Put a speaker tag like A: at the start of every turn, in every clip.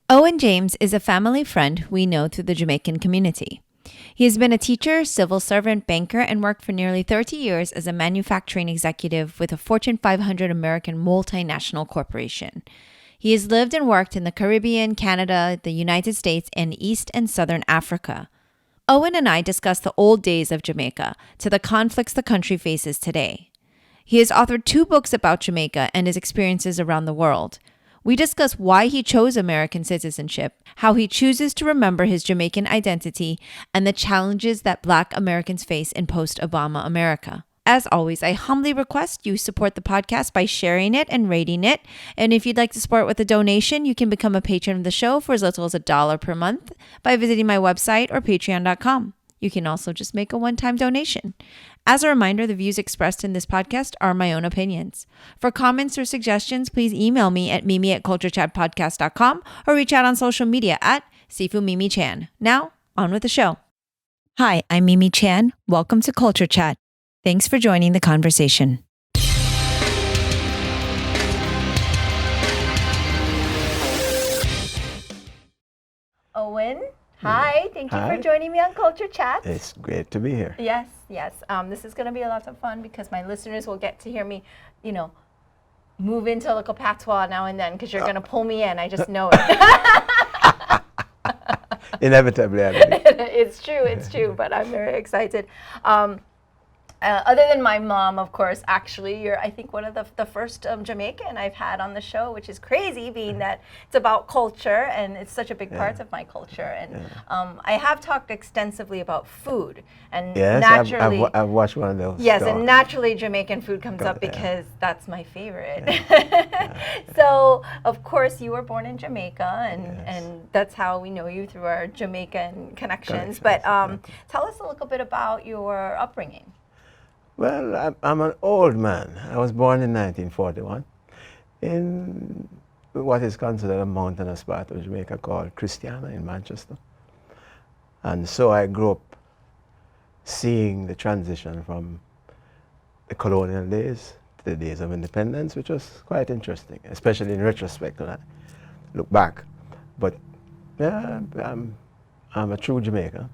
A: Owen James is a family friend we know through the Jamaican community. He has been a teacher, civil servant, banker, and worked for nearly 30 years as a manufacturing executive with a Fortune 500 American multinational corporation. He has lived and worked in the Caribbean, Canada, the United States, and East and Southern Africa. Owen and I discuss the old days of Jamaica to the conflicts the country faces today. He has authored 2 books about Jamaica and his experiences around the world. We discuss why he chose American citizenship, how he chooses to remember his Jamaican identity, and the challenges that Black Americans face in post-Obama America. As always, I humbly request you support the podcast by sharing it and rating it. And if you'd like to support with a donation, you can become a patron of the show for as little as $1 per month by visiting my website or patreon.com. You can also just make a one-time donation. As a reminder, the views expressed in this podcast are my own opinions. For comments or suggestions, please email me at mimi@culturechatpodcast.com or reach out on social media at Sifu Mimi Chan. Now, on with the show. Hi, I'm Mimi Chan. Welcome to Culture Chat. Thanks for joining the conversation. Owen, hi. Thank you for joining me on Culture Chat.
B: It's great to be here.
A: Yes. This is going to be a lot of fun because my listeners will get to hear me, move into a little patois now and then because you're going to pull me in. I just know it.
B: Inevitably, I believe.
A: It's true, but I'm very excited. Other than my mom, of course, actually, you're, I think, one of the first Jamaican I've had on the show, which is crazy, being that it's about culture, and it's such a big part of my culture. And I have talked extensively about food, and
B: Yes,
A: naturally,
B: I've watched one of those.
A: yes,
B: talks.
A: and naturally, Jamaican food comes up because that's my favorite. So, of course, you were born in Jamaica, and that's how we know you through our Jamaican connections. But tell us a little bit about your upbringing.
B: Well, I'm an old man. I was born in 1941 in what is considered a mountainous part of Jamaica called Christiana in Manchester. And so I grew up seeing the transition from the colonial days to the days of independence, which was quite interesting, especially in retrospect when I look back. But yeah, I'm a true Jamaican.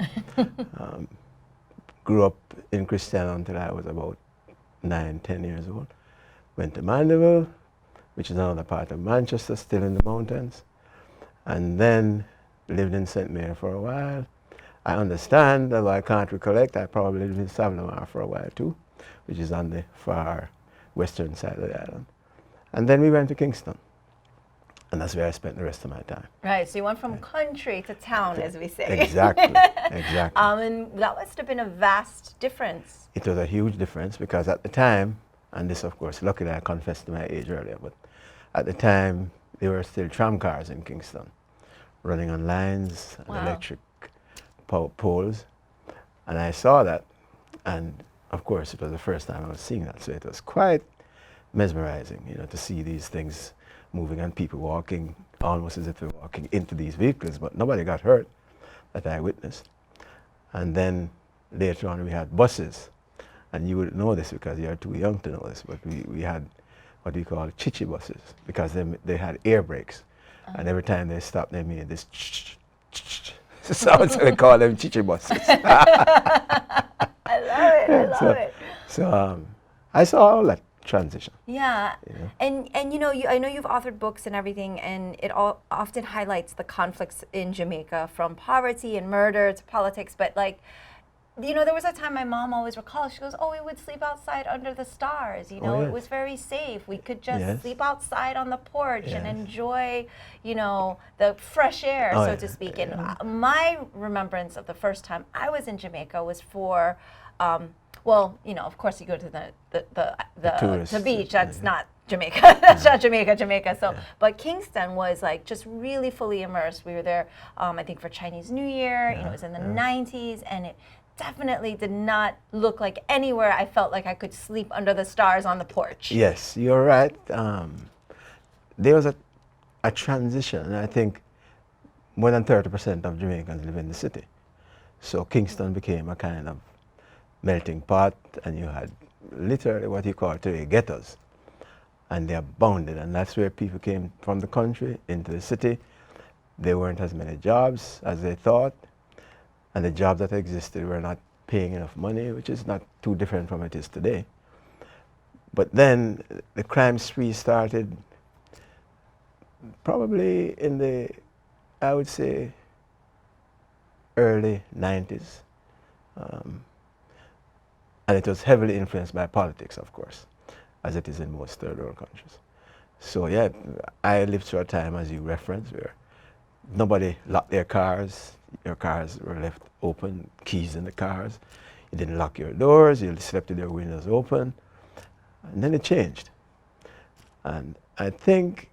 B: Grew up in Christiana until I was about 9, 10 years old. Went to Mandeville, which is another part of Manchester, still in the mountains. And then lived in St. Mary for a while. I understand, although I can't recollect, I probably lived in Savlamar for a while too, which is on the far western side of the island. And then we went to Kingston. And that's where I spent the rest of my time.
A: Right, so you went from country to town, as we say.
B: Exactly.
A: And that must have been a vast difference.
B: It was a huge difference because at the time, and this of course, luckily I confessed to my age earlier, but at the time there were still tram cars in Kingston, running on lines and electric poles. And I saw that, and of course it was the first time I was seeing that, so it was quite mesmerizing, to see these things moving and people walking almost as if they were walking into these vehicles, but nobody got hurt that I witnessed. And then later on we had buses, and you wouldn't know this because you're too young to know this, but we had what we call chichi buses because they had air brakes, and every time they stopped they made this sound, so they call them chichi buses.
A: I love it.
B: So I saw all that transition.
A: Yeah, and I know you've authored books and everything, and it all often highlights the conflicts in Jamaica, from poverty and murder to politics. But there was a time my mom always recalls. She goes, "Oh, we would sleep outside under the stars. It was very safe. We could just sleep outside on the porch and enjoy, the fresh air, so to speak." And my remembrance of the first time I was in Jamaica was for. Of course, you go to the beach. That's not Jamaica. That's not Jamaica. So, but Kingston was just really fully immersed. We were there, I think, for Chinese New Year. It was in the 90s, and it definitely did not look like anywhere I felt like I could sleep under the stars on the porch.
B: Yes, you're right. There was a transition, and I think more than 30% of Jamaicans live in the city. So Kingston became a kind of melting pot, and you had literally what you call today ghettos, and they abounded, and that's where people came from the country into the city. there weren't as many jobs as they thought, and the jobs that existed were not paying enough money, which is not too different from it is today. But then the crime spree started probably in the, I would say, early 90s. And it was heavily influenced by politics, of course, as it is in most third world countries. So yeah, I lived through a time, as you referenced, where nobody locked their cars. Your cars were left open, keys in the cars. You didn't lock your doors, you slept with your windows open. And then it changed. And I think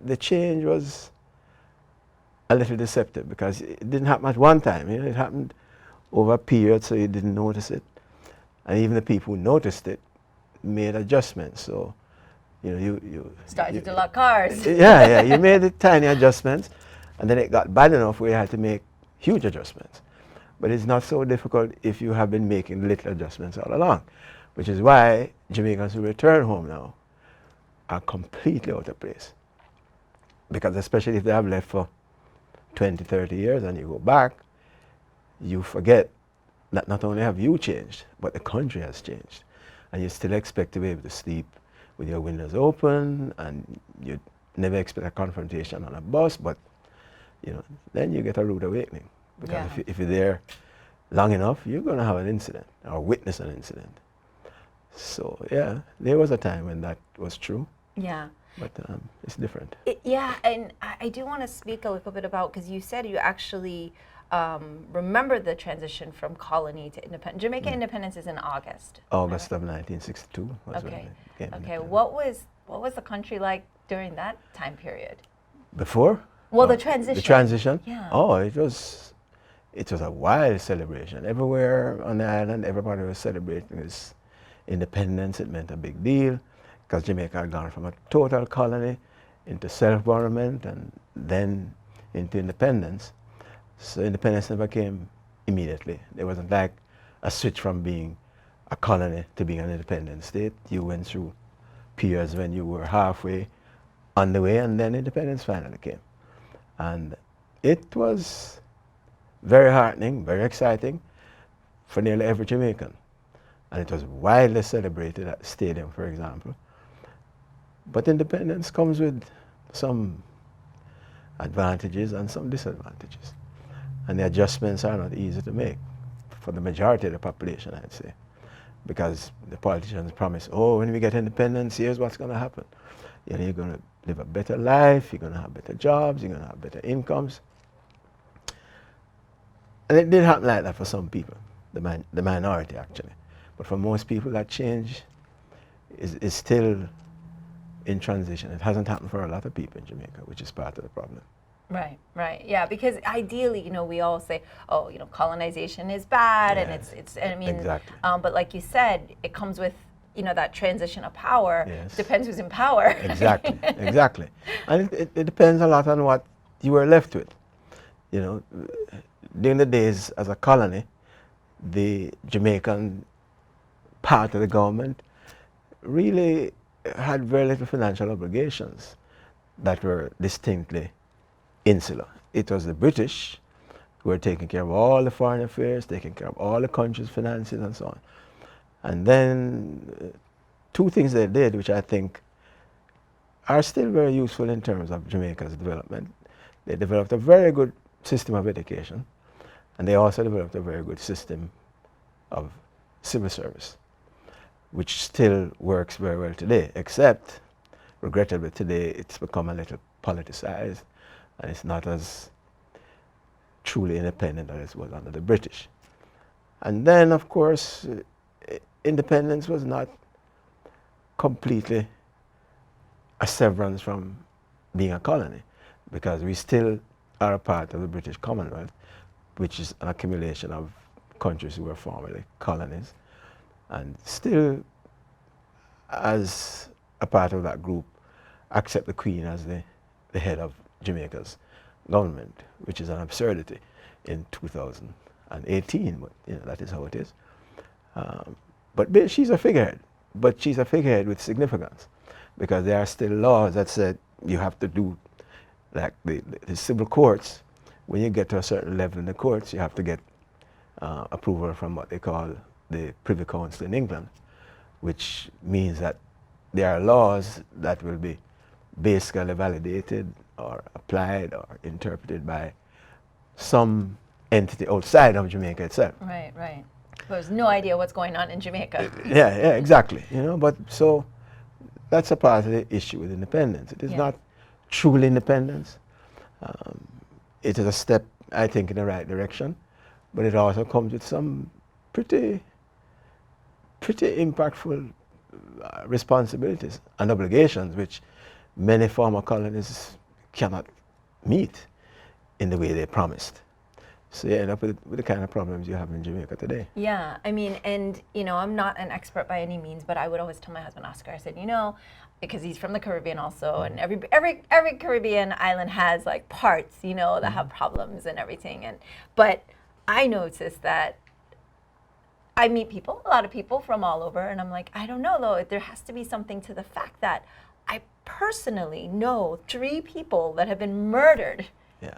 B: the change was a little deceptive because it didn't happen at one time. You know, it happened over a period, so you didn't notice it. And even the people who noticed it made adjustments. So, you know, you
A: started to lock cars.
B: Yeah, you made the tiny adjustments, and then it got bad enough where you had to make huge adjustments. But it's not so difficult if you have been making little adjustments all along, which is why Jamaicans who return home now are completely out of place. Because especially if they have left for 20, 30 years and you go back, you forget that not only have you changed, but the country has changed. And you still expect to be able to sleep with your windows open, and you never expect a confrontation on a bus, but you know, then you get a rude awakening. Because if you're there long enough, you're going to have an incident or witness an incident. So yeah, there was a time when that was true.
A: Yeah.
B: But it's different.
A: Yeah, and I do want to speak a little bit about, because you said you actually remember the transition from colony to independence. Jamaican independence is in August.
B: August of 1962 was when it came.
A: Okay, what was the country like during that time period?
B: Before?
A: Well, the transition.
B: The transition?
A: Yeah.
B: Oh, it was a wild celebration. Everywhere on the island, everybody was celebrating its independence. It meant a big deal, because Jamaica had gone from a total colony into self-government and then into independence. So independence never came immediately. There wasn't like a switch from being a colony to being an independent state. You went through periods when you were halfway on the way, and then independence finally came. And it was very heartening, very exciting for nearly every Jamaican. And it was widely celebrated at the stadium, for example. But independence comes with some advantages and some disadvantages. And the adjustments are not easy to make for the majority of the population, I'd say. Because the politicians promise, oh, when we get independence, here's what's going to happen. You know, you're going to live a better life, you're going to have better jobs, you're going to have better incomes. And it did happen like that for some people, the minority actually. But for most people, that change is still in transition. It hasn't happened for a lot of people in Jamaica, which is part of the problem.
A: Right, right, yeah, because ideally, you know, we all say, oh, you know, colonization is bad, and it's, I mean,
B: exactly.
A: But like you said, it comes with, you know, that transition of power.
B: Yes.
A: Depends who's in power.
B: Exactly, exactly. And it depends a lot on what you were left with. You know, during the days as a colony, the Jamaican part of the government really had very little financial obligations that were distinctly insular. It was the British who were taking care of all the foreign affairs, taking care of all the country's finances and so on. And then two things they did, which I think are still very useful in terms of Jamaica's development. They developed a very good system of education, and they also developed a very good system of civil service, which still works very well today, except, regrettably today, it's become a little politicized, and it's not as truly independent as it was under the British. And then, of course, independence was not completely a severance from being a colony, because we still are a part of the British Commonwealth, which is an accumulation of countries who were formerly colonies, and still, as a part of that group, accept the Queen as the head of Jamaica's government, which is an absurdity in 2018, but you know, that is how it is. But she's a figurehead, but she's a figurehead with significance, because there are still laws that said you have to do like the civil courts, when you get to a certain level in the courts, you have to get approval from what they call the Privy Council in England, which means that there are laws that will be basically validated or applied or interpreted by some entity outside of Jamaica itself.
A: Right, right. There's no idea what's going on in Jamaica.
B: Yeah, exactly. But so that's a part of the issue with independence. It is not truly independence. It is a step, I think, in the right direction, but it also comes with some pretty impactful responsibilities and obligations which many former colonies cannot meet in the way they promised. So you end up with the kind of problems you have in Jamaica today.
A: Yeah, I mean, and I'm not an expert by any means, but I would always tell my husband Oscar, I said, because he's from the Caribbean also, and every Caribbean island has like parts, that have problems and everything. But I noticed that I meet a lot of people from all over, and I'm like, I don't know though, there has to be something to the fact that I personally know 3 people that have been murdered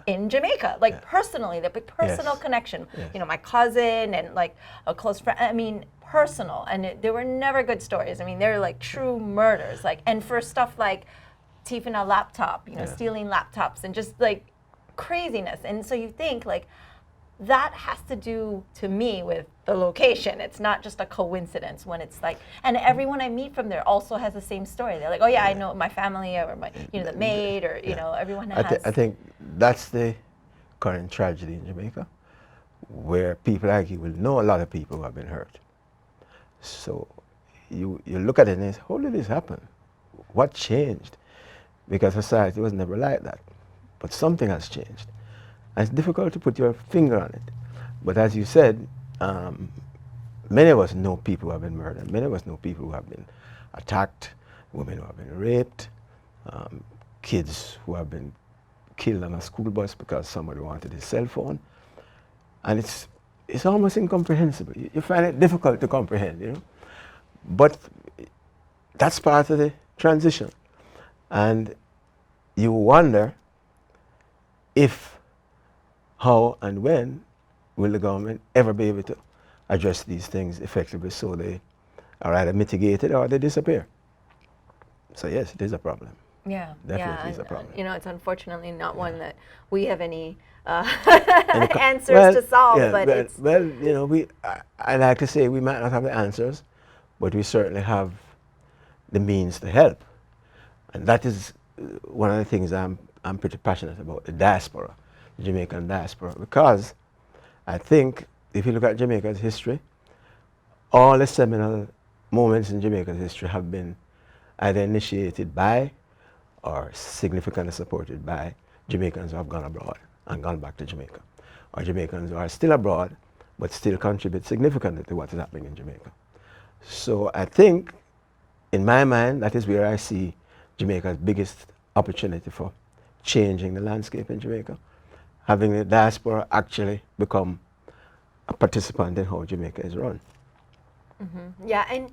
A: in Jamaica, personally, the big personal connection.
B: Yes.
A: My cousin and like a close friend. I mean, personal, and they were never good stories. I mean, they're like true murders, and for stuff like thieving a laptop, stealing laptops, and just like craziness. And so you think like that has to do to me with the location. It's not just a coincidence when it's like, and everyone I meet from there also has the same story. They're like, oh yeah, I know my family or my, the maid or, everyone has.
B: I think that's the current tragedy in Jamaica, where people like you will know a lot of people who have been hurt. So you look at it and say, how did this happen? What changed? Because society was never like that. But something has changed. And it's difficult to put your finger on it. But as you said, many of us know people who have been murdered. Many of us know people who have been attacked, women who have been raped, kids who have been killed on a school bus because somebody wanted his cell phone. And it's almost incomprehensible. You find it difficult to comprehend, But that's part of the transition. And you wonder if, how, and when will the government ever be able to address these things effectively so they are either mitigated or they disappear. So yes, it is a problem.
A: Yeah,
B: Definitely is a problem.
A: It's unfortunately not one that we have any answers to solve.
B: Yeah,
A: but it's
B: I like to say we might not have the answers, but we certainly have the means to help. And that is one of the things I'm pretty passionate about, the diaspora, the Jamaican diaspora, because I think if you look at Jamaica's history, all the seminal moments in Jamaica's history have been either initiated by or significantly supported by Jamaicans who have gone abroad and gone back to Jamaica, or Jamaicans who are still abroad but still contribute significantly to what is happening in Jamaica. So I think, in my mind, that is where I see Jamaica's biggest opportunity for changing the landscape in Jamaica, having the diaspora actually become a participant in how Jamaica is run.
A: Mm-hmm. Yeah, and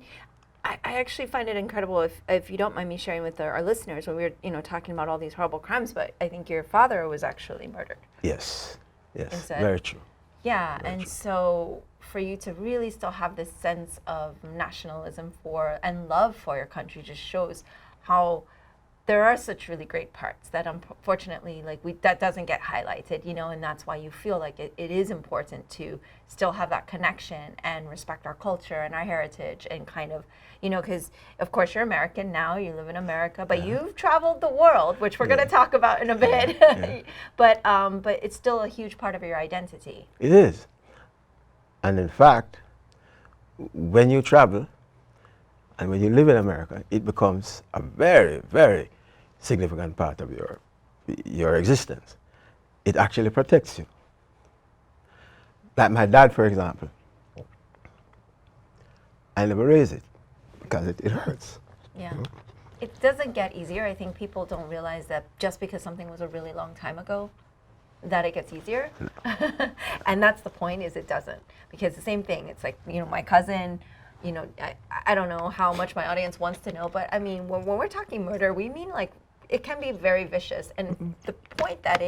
A: I actually find it incredible, if you don't mind me sharing with our listeners, when we were talking about all these horrible crimes, but I think your father was actually murdered.
B: Yes, very true.
A: Yeah,
B: very
A: and
B: true.
A: So for you to really still have this sense of nationalism and love for your country just shows how there are such really great parts that unfortunately that doesn't get highlighted, and that's why you feel like it is important to still have that connection and respect our culture and our heritage and kind of, because of course you're American now, you live in America, but you've traveled the world, which we're going to talk about in a bit. But it's still a huge part of your identity.
B: It is. And in fact, when you travel and when you live in America, it becomes a very, very significant part of your existence. It actually protects you. Like my dad, for example, I never raise it because it hurts.
A: Yeah. It doesn't get easier. I think people don't realize that just because something was a really long time ago, that it gets easier. No. And that's the point, is it doesn't. Because the same thing, it's like, my cousin, I don't know how much my audience wants to know, but I mean, when we're talking murder, we mean like it can be very vicious. And the point that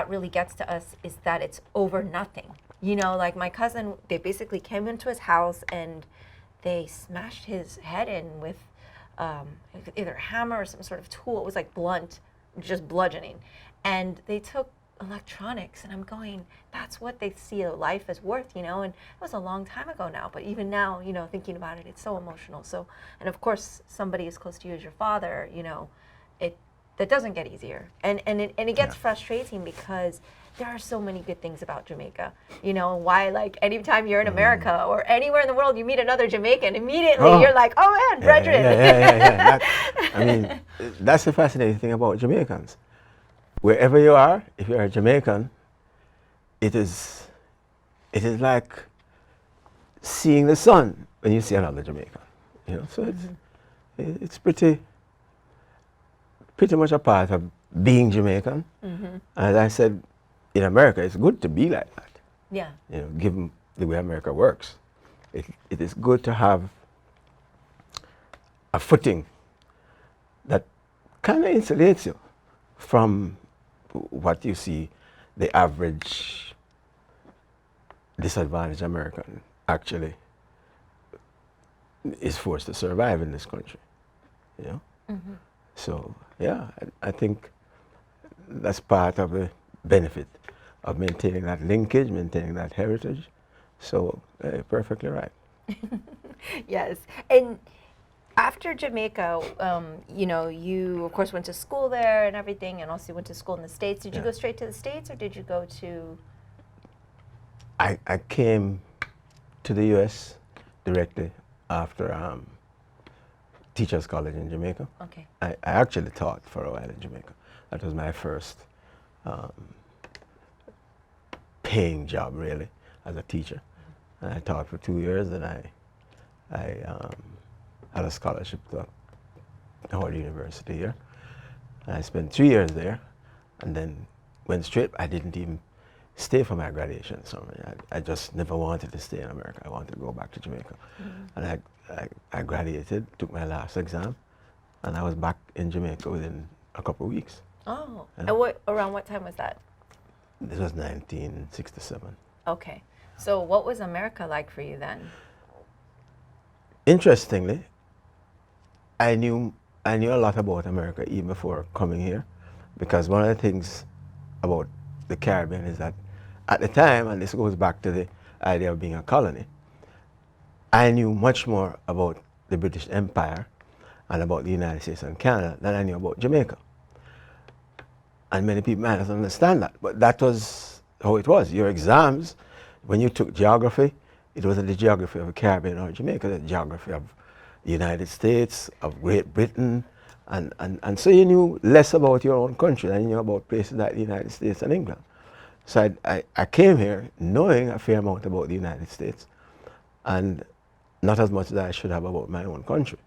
A: really gets to us is that it's over nothing. You know, like my cousin, they basically came into his house and they smashed his head in with either a hammer or some sort of tool. It was like blunt, just bludgeoning. And they took electronics, and I'm going, that's what they see a life as worth, you know. And it was a long time ago now, but even now, you know, thinking about it, it's so emotional. So, and of course, somebody as close to you as your father, you know, that doesn't get easier, and it gets frustrating because there are so many good things about Jamaica, you know. Why, like, anytime you're in America or anywhere in the world, you meet another Jamaican, immediately you're like, oh man, brethren.
B: I mean, that's the fascinating thing about Jamaicans. Wherever you are, if you're a Jamaican, it is like seeing the sun when you see another Jamaican, you know. So it's pretty much a part of being Jamaican. As I said, in America, it's good to be like that.
A: Yeah.
B: You know, given the way America works, it is good to have a footing that kind of insulates you from what you see the average disadvantaged American actually is forced to survive in this country, you know. So yeah, I think that's part of the benefit of maintaining that linkage, maintaining that heritage. So perfectly right.
A: Yes. And after Jamaica, you know, you of course went to school there and everything, and also went to school in the States. Did you go straight to the States, or did you go to?
B: I came to the U.S. directly after Teachers College in Jamaica.
A: Okay.
B: I actually taught for a while in Jamaica. That was my first paying job, really, as a teacher. And I taught for 2 years, and I had a scholarship to Howard University here. And I spent 3 years there, and then went straight. I didn't even stay for my graduation. So I just never wanted to stay in America. I wanted to go back to Jamaica. And I graduated, took my last exam, and I was back in Jamaica within a couple of weeks.
A: Oh, and around what time was that?
B: This was 1967.
A: Okay, so what was America like for you then?
B: Interestingly, I knew a lot about America even before coming here, because one of the things about the Caribbean is that at the time, and this goes back to the idea of being a colony, I knew much more about the British Empire and about the United States and Canada than I knew about Jamaica. And many people might not understand that, but that was how it was. Your exams, when you took geography, it wasn't the geography of the Caribbean or Jamaica, the geography of the United States, of Great Britain, and so you knew less about your own country than you knew about places like the United States and England. So I came here knowing a fair amount about the United States, and not as much as I should have about my own country.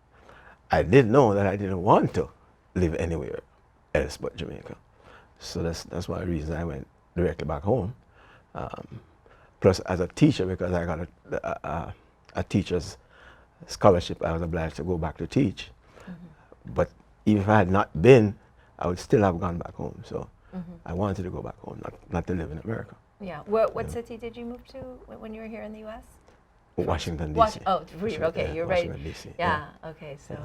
B: I did know that I didn't want to live anywhere else but Jamaica. So that's one of the reasons I went directly back home. Plus, as a teacher, because I got a teacher's scholarship, I was obliged to go back to teach. But even if I had not been, I would still have gone back home. So I wanted to go back home, not to live in America.
A: Yeah. What city did you move to when you were here in the U.S.?
B: Washington, D.C.
A: Okay, you're right.
B: Washington, D.C.
A: Yeah, okay, so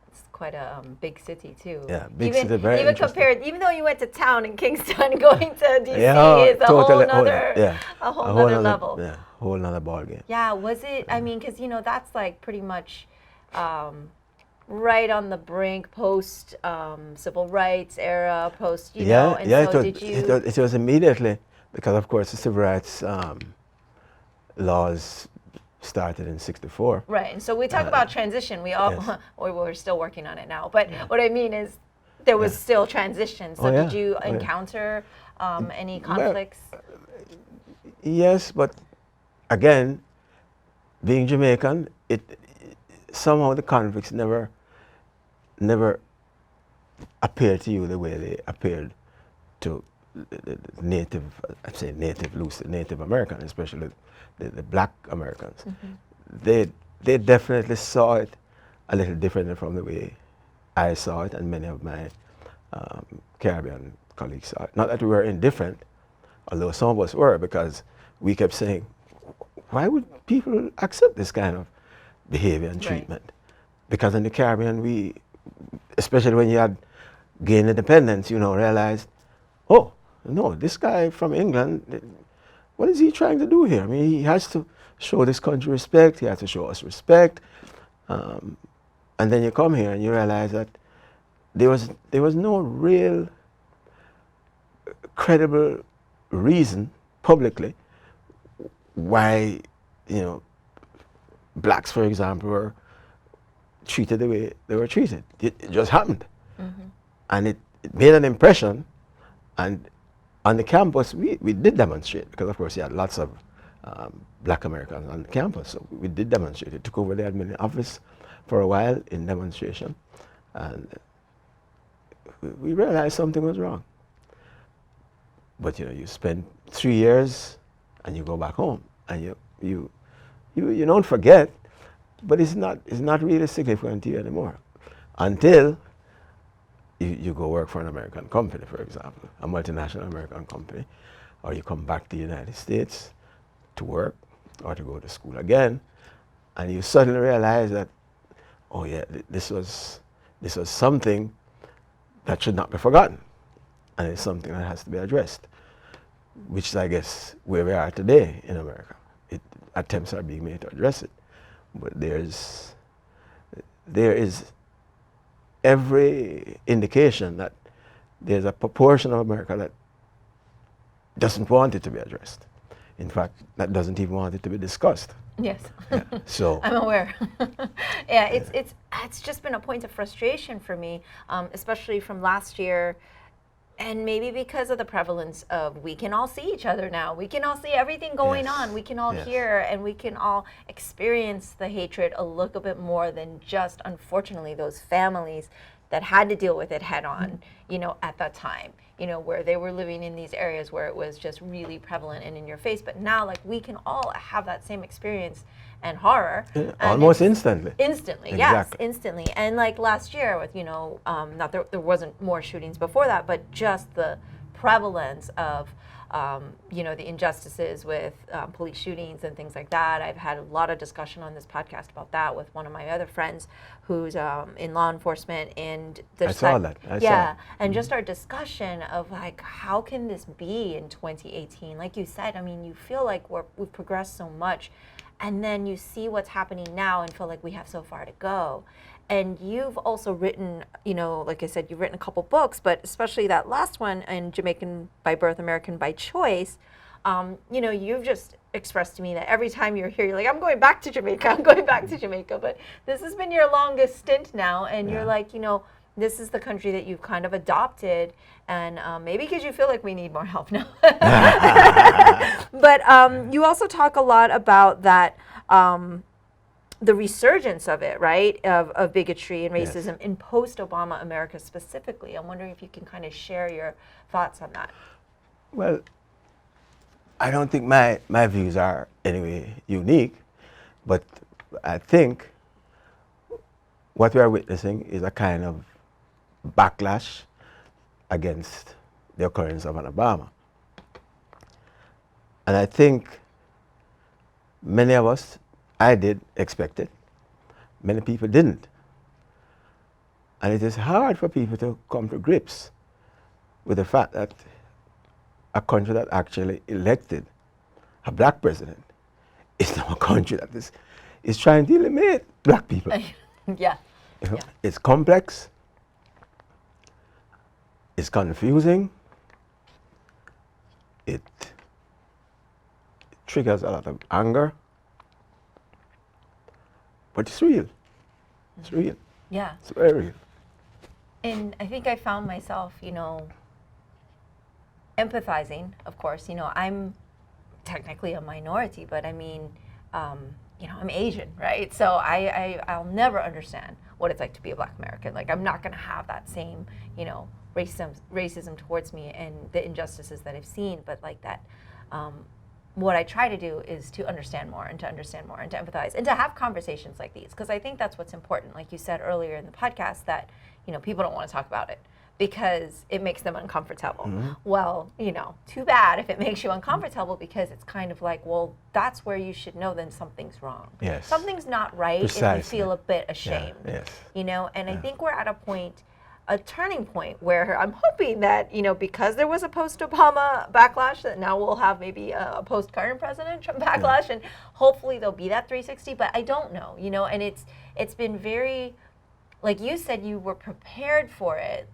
A: it's quite a big city too.
B: Yeah, big city, very
A: even
B: interesting.
A: compared, even though you went to town in Kingston, going to D.C. is a
B: totally,
A: whole nother level.
B: Yeah, whole nother ball game.
A: Yeah, was it? I mean, because you know that's like pretty much right on the brink, post civil rights era, post know. And so did you?
B: It was immediately, because of course the civil rights laws started in '64.
A: Right, and so we talk about transition. We all, or we're still working on it now. But what I mean is, there was still transition. So did you encounter any conflicts?
B: Well, yes, but again, being Jamaican, somehow the conflicts never appeared to you the way they appeared to the native, I'd say Native Americans, especially the black Americans. They definitely saw it a little differently from the way I saw it, and many of my Caribbean colleagues. Not that we were indifferent, although some of us were, because we kept saying, why would people accept this kind of behavior and treatment? Because in the Caribbean, we, especially when you had gained independence, realized, oh, no, this guy from England, what is he trying to do here? I mean, he has to show this country respect, he has to show us respect. And then you come here and you realize that there was no real credible reason publicly why, blacks, for example, were treated the way they were treated. It just happened. Mm-hmm. And it made an impression. And on the campus, we did demonstrate, because of course you had lots of black Americans on the campus, so we did demonstrate. It took over the admin office for a while in demonstration, and we realized something was wrong. But you spend 3 years and you go back home, and you don't forget, but it's not really significant to you anymore until you go work for an American company, for example, a multinational American company, or you come back to the United States to work or to go to school again, and you suddenly realize that, oh yeah, this was something that should not be forgotten, and it's something that has to be addressed, which is, I guess, where we are today in America. Attempts are being made to address it, but there is every indication that there's a proportion of America that doesn't want it to be addressed. In fact, that doesn't even want it to be discussed.
A: Yes.
B: Yeah, so
A: I'm aware. Yeah, it's just been a point of frustration for me, especially from last year, and maybe because of the prevalence of we can all see each other now. We can all see everything going on. We can all hear, and we can all experience the hatred a little bit more than just, unfortunately, those families that had to deal with it head on, at that time, where they were living in these areas where it was just really prevalent and in your face. But now, we can all have that same experience and horror.
B: Yeah, almost instantly.
A: Instantly,
B: exactly.
A: Yes, instantly. And last year with, not there wasn't more shootings before that, but just the prevalence of, the injustices with police shootings and things like that. I've had a lot of discussion on this podcast about that with one of my other friends who's in law enforcement, and
B: I saw that.
A: And just our discussion of how can this be in 2018? Like you said, I mean, you feel like we've progressed so much, and then you see what's happening now and feel like we have so far to go. And you've also written, like I said, you've written a couple books, but especially that last one, in Jamaican by Birth, American by Choice, you've just expressed to me that every time you're here, you're like, I'm going back to Jamaica, but this has been your longest stint now, and you're like, this is the country that you've kind of adopted, and maybe because you feel like we need more help now. But you also talk a lot about that, the resurgence of it, right, of bigotry and racism in post-Obama America specifically. I'm wondering if you can kind of share your thoughts on that.
B: Well, I don't think my views are anyway unique, but I think what we are witnessing is a kind of backlash against the occurrence of an Obama. And I think many of us, I did expect it. Many people didn't. And it is hard for people to come to grips with the fact that a country that actually elected a black president is now a country that is trying to eliminate black people. It's complex, it's confusing, it triggers a lot of anger, but it's real. It's real.
A: Yeah.
B: It's very real.
A: And I think I found myself, empathizing, of course. I'm technically a minority, but I mean, I'm Asian, right? So I'll never understand what it's like to be a black American. I'm not going to have that same, racism towards me and the injustices that I've seen, but what I try to do is to understand more and to empathize and to have conversations like these, because I think that's what's important. Like you said earlier in the podcast, that people don't want to talk about it, because it makes them uncomfortable. Well, too bad if it makes you uncomfortable, because it's kind of like, well, that's where you should know then something's wrong.
B: Yes.
A: Something's not right
B: Precisely.
A: if you feel a bit ashamed.
B: Yes.
A: And I think we're at a turning point where I'm hoping that, because there was a post-Obama backlash, that now we'll have maybe a post-current President Trump backlash, and hopefully there'll be that 360, but I don't know, and it's been very, like you said, you were prepared for it,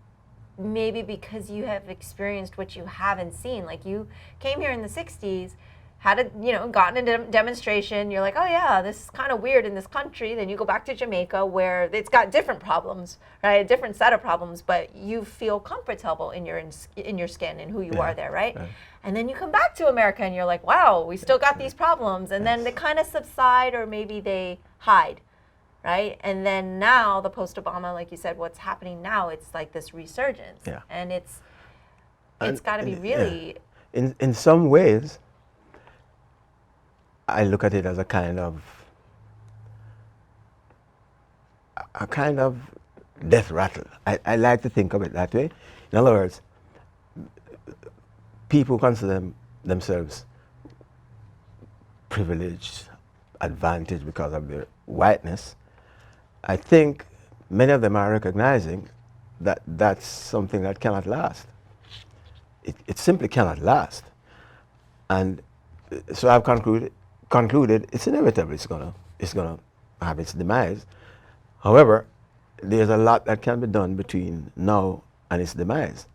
A: maybe because you have experienced what you haven't seen. Like, you came here in the 60s, had gotten a demonstration, you're like, oh yeah, this is kind of weird in this country. Then you go back to Jamaica, where it's got different problems, right? A different set of problems, but you feel comfortable in your skin and who you are there, right? And then you come back to America and you're like, wow, we still got these problems. And then they kind of subside, or maybe they hide, right? And then now, the post-Obama, like you said, what's happening now, it's like this resurgence. And it's got to be really...
B: In some ways, I look at it as a kind of death rattle. I like to think of it that way. In other words, people consider themselves privileged, advantaged because of their whiteness. I think many of them are recognizing that that's something that cannot last. It simply cannot last. And so I've concluded it's inevitable. It's gonna have its demise. However, there's a lot that can be done between now and its demise.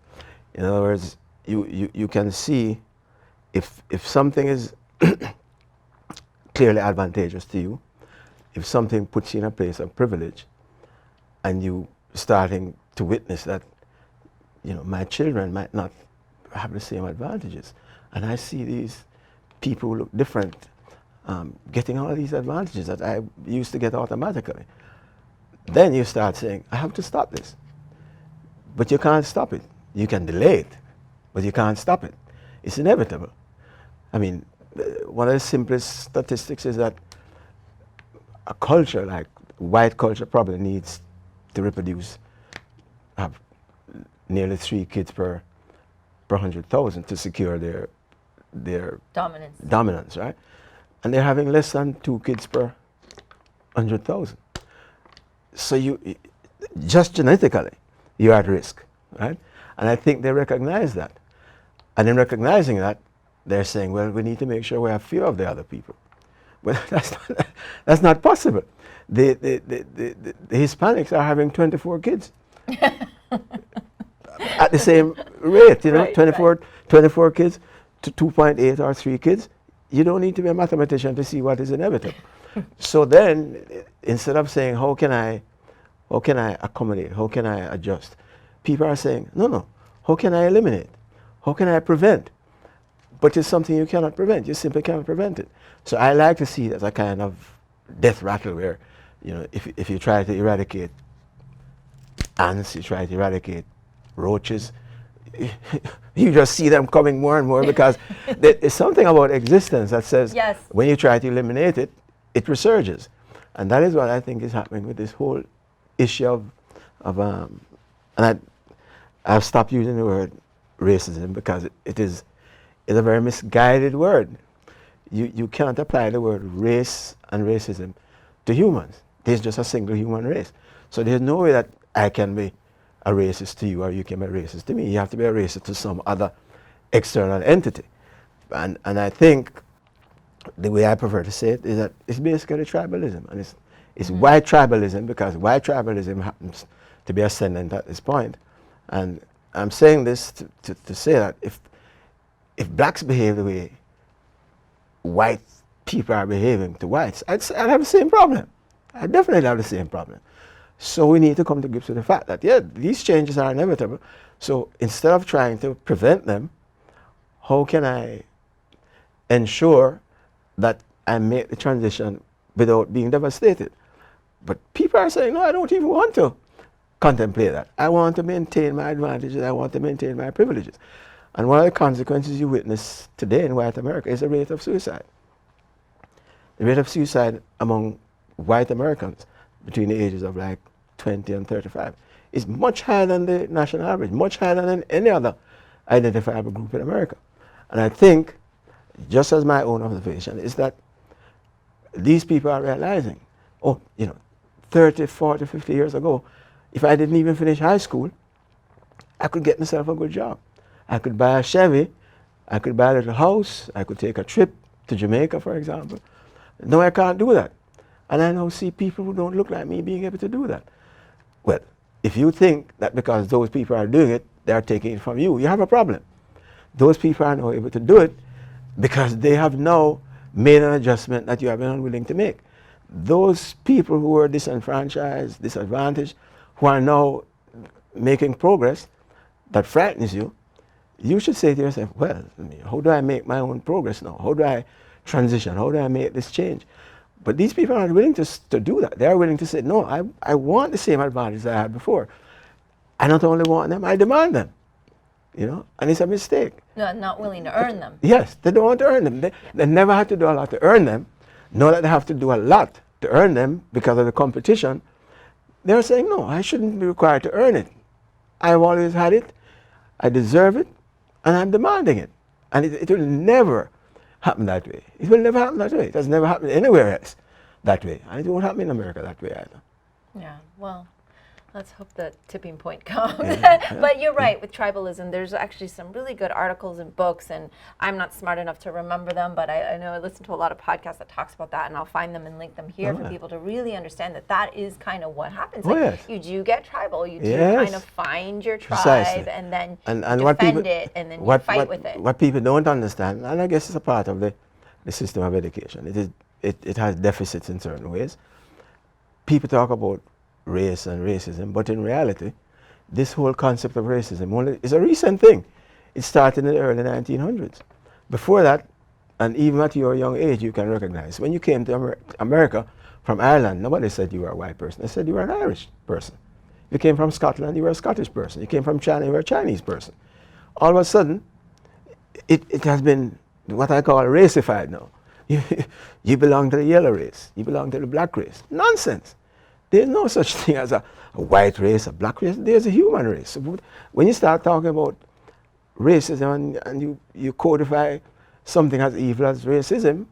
B: In other words, you can see if something is clearly advantageous to you, if something puts you in a place of privilege, and you starting to witness that, my children might not have the same advantages, and I see these people who look different getting all these advantages that I used to get automatically, then you start saying, I have to stop this. But you can't stop it. You can delay it, but you can't stop it. It's inevitable. I mean, one of the simplest statistics is that a culture like white culture probably needs to reproduce, have nearly 3 kids per 100,000 to secure their dominance, right? And they're having less than 2 kids per 100,000. So you, just genetically, you're at risk, right? And I think they recognize that. And in recognizing that, they're saying, well, we need to make sure we have few of the other people. But that's not possible. The Hispanics are having 24 kids at the same rate, 24 kids to 2.8 or 3 kids. You don't need to be a mathematician to see what is inevitable. So then, instead of saying, how can I accommodate, how can I adjust, people are saying, no, how can I eliminate? How can I prevent? But it's something you cannot prevent. You simply cannot prevent it. So I like to see it as a kind of death rattle where, if you try to eradicate ants, you try to eradicate roaches, you just see them coming more and more, because there's something about existence that says when you try to eliminate it, it resurges. And that is what I think is happening with this whole issue and I've stopped using the word racism, because it is a very misguided word. You cannot apply the word race and racism to humans. There's just a single human race. So there's no way that I can be a racist to you or you can be a racist to me. You have to be a racist to some other external entity. And I think the way I prefer to say it is that it's basically tribalism. And it's white tribalism, because white tribalism happens to be ascendant at this point. And I'm saying this to say that if blacks behave the way white people are behaving to whites, I'd have the same problem. I definitely have the same problem. So we need to come to grips with the fact that, these changes are inevitable. So instead of trying to prevent them, how can I ensure that I make the transition without being devastated? But people are saying, no, I don't even want to contemplate that. I want to maintain my advantages. I want to maintain my privileges. And one of the consequences you witness today in white America is the rate of suicide. The rate of suicide among white Americans between the ages of like 20 and 35 is much higher than the national average, much higher than any other identifiable group in America. And I think, just as my own observation, is that these people are realizing, oh, 30, 40, 50 years ago, if I didn't even finish high school, I could get myself a good job. I could buy a Chevy, I could buy a little house, I could take a trip to Jamaica, for example. No, I can't do that. And I now see people who don't look like me being able to do that. Well, if you think that because those people are doing it, they are taking it from you, you have a problem. Those people are now able to do it because they have now made an adjustment that you have been unwilling to make. Those people who were disenfranchised, disadvantaged, who are now making progress that frightens you, you should say to yourself, well, how do I make my own progress now? How do I transition? How do I make this change? But these people aren't willing to do that. They are willing to say, no, I want the same advantages I had before. I not only want them, I demand them. And it's a mistake.
A: No, not willing to earn them.
B: Yes, they don't want to earn them. They never had to do a lot to earn them. Now that they have to do a lot to earn them because of the competition, they're saying, no, I shouldn't be required to earn it. I've always had it, I deserve it, and I'm demanding it. And it will never happen that way. It will never happen that way. It has never happened anywhere else that way. And it won't happen in America that way either.
A: Yeah, well, let's hope the tipping point comes. Yeah. But you're right, with tribalism, there's actually some really good articles and books, and I'm not smart enough to remember them, but I know I listen to a lot of podcasts that talks about that, and I'll find them and link them here for people to really understand that is kind of what happens. You do get tribal, you do kind of find your tribe, precisely. And then and defend it, and then you fight with it.
B: What people don't understand, and I guess it's a part of the system of education, it has deficits in certain ways. People talk about race and racism, but in reality, this whole concept of racism is a recent thing. It started in the early 1900s. Before that, and even at your young age, you can recognize, when you came to America from Ireland, nobody said you were a white person. They said you were an Irish person. You came from Scotland, you were a Scottish person. You came from China, you were a Chinese person. All of a sudden, it has been what I call racified now. You belong to the yellow race. You belong to the black race. Nonsense. There's no such thing as a white race, a black race. There's a human race. When you start talking about racism and you codify something as evil as racism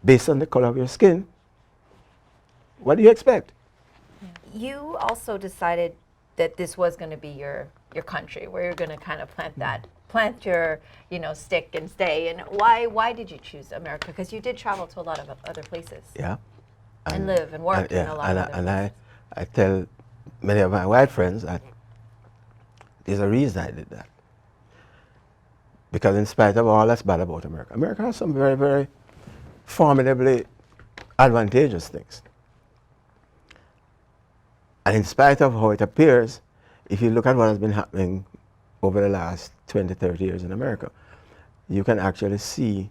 B: based on the color of your skin, what do you expect?
A: You also decided that this was going to be your country, where you're going to kind of plant your stick and stay. And why did you choose America? Because you did travel to a lot of other places.
B: Yeah.
A: And live and work in a lot of other places.
B: I tell many of my white friends that there's a reason I did that. Because in spite of all that's bad about America, America has some very, very formidably advantageous things. And in spite of how it appears, if you look at what has been happening over the last 20, 30 years in America, you can actually see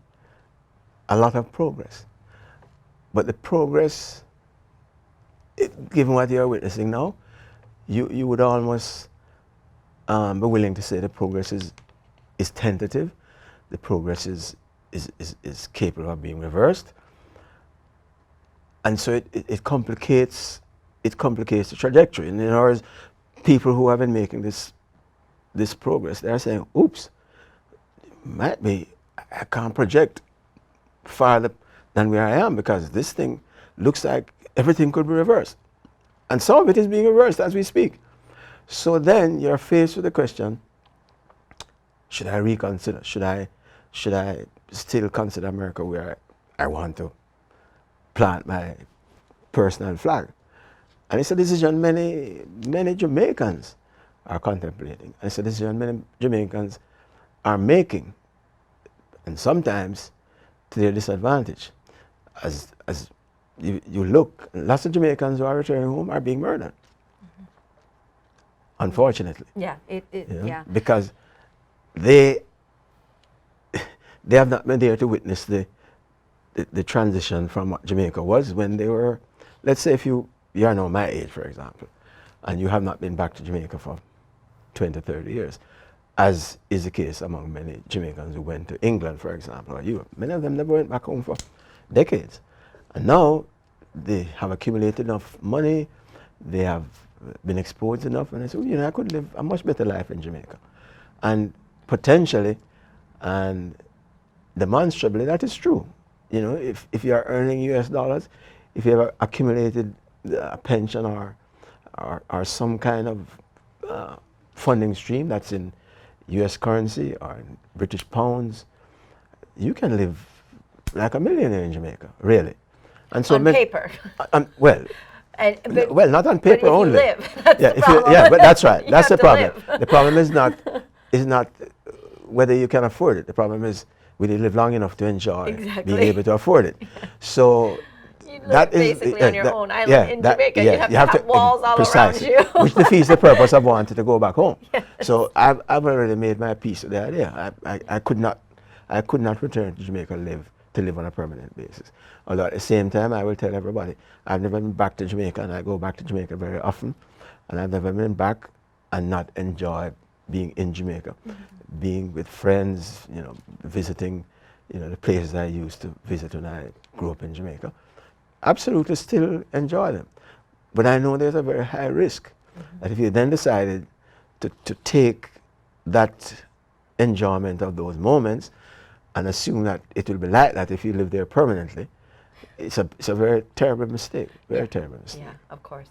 B: a lot of progress. But the progress, given what you're witnessing now, you would almost be willing to say the progress is tentative. The progress is capable of being reversed. And so it complicates the trajectory. And in other words, people who have been making this progress, they're saying, oops, might be, I can't project farther than where I am, because this thing looks like everything could be reversed. And some of it is being reversed as we speak. So then you're faced with the question, should I reconsider? Should I still consider America where I want to plant my personal flag? And it's a decision many Jamaicans are contemplating. And it's a decision many Jamaicans are making, and sometimes to their disadvantage. As you look, lots of Jamaicans who are returning home are being murdered. Mm-hmm. Unfortunately.
A: Yeah, yeah.
B: Because they have not been there to witness the transition from what Jamaica was when they were, let's say if you are now my age, for example, and you have not been back to Jamaica for 20, 30 years, as is the case among many Jamaicans who went to England, for example, or Europe. Many of them never went back home for decades. And now they have accumulated enough money, they have been exposed enough, and I said, I could live a much better life in Jamaica. And potentially, and demonstrably, that is true. If you are earning US dollars, if you have accumulated a pension or some kind of funding stream that's in US currency or in British pounds, you can live like a millionaire in Jamaica, really.
A: And so on paper.
B: Well, well, not on paper only.
A: But if you live, that's the problem.
B: But that's right. That's the problem. The problem is not whether you can afford it. The problem is will you live long enough to enjoy being able to afford it. So
A: you live basically on your own island in Jamaica.
B: You
A: have to have walls all around you.
B: Which defeats the purpose of wanting to go back home. Yes. So I've already made my peace with the idea. I could not return to Jamaica to live on a permanent basis. Although at the same time, I will tell everybody, I've never been back to Jamaica, and I go back to Jamaica very often, and I've never been back and not enjoyed being in Jamaica, being with friends, visiting, the places I used to visit when I grew up in Jamaica. Absolutely still enjoy them. But I know there's a very high risk that if you then decided to take that enjoyment of those moments and assume that it will be like that if you live there permanently, it's a very terrible mistake. Terrible mistake.
A: Yeah, of course.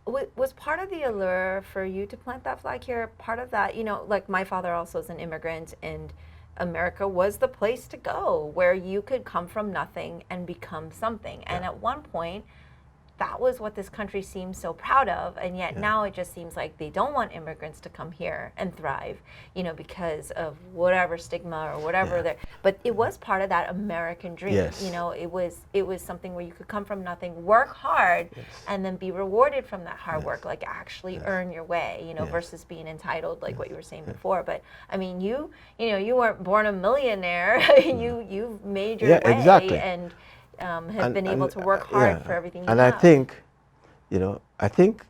A: Was part of the allure for you to plant that flag here, part of that, like my father also is an immigrant, and America was the place to go where you could come from nothing and become something. And at one point, that was what this country seems so proud of, and yet now it just seems like they don't want immigrants to come here and thrive, because of whatever stigma or whatever. But it was part of that American dream.
B: Yes.
A: It was something where you could come from nothing, work hard, and then be rewarded from that hard work, like actually earn your way, versus being entitled, like what you were saying before. But I mean, you weren't born a millionaire. You've made your way,
B: exactly.
A: And have been able to work hard for everything you have.
B: And I think,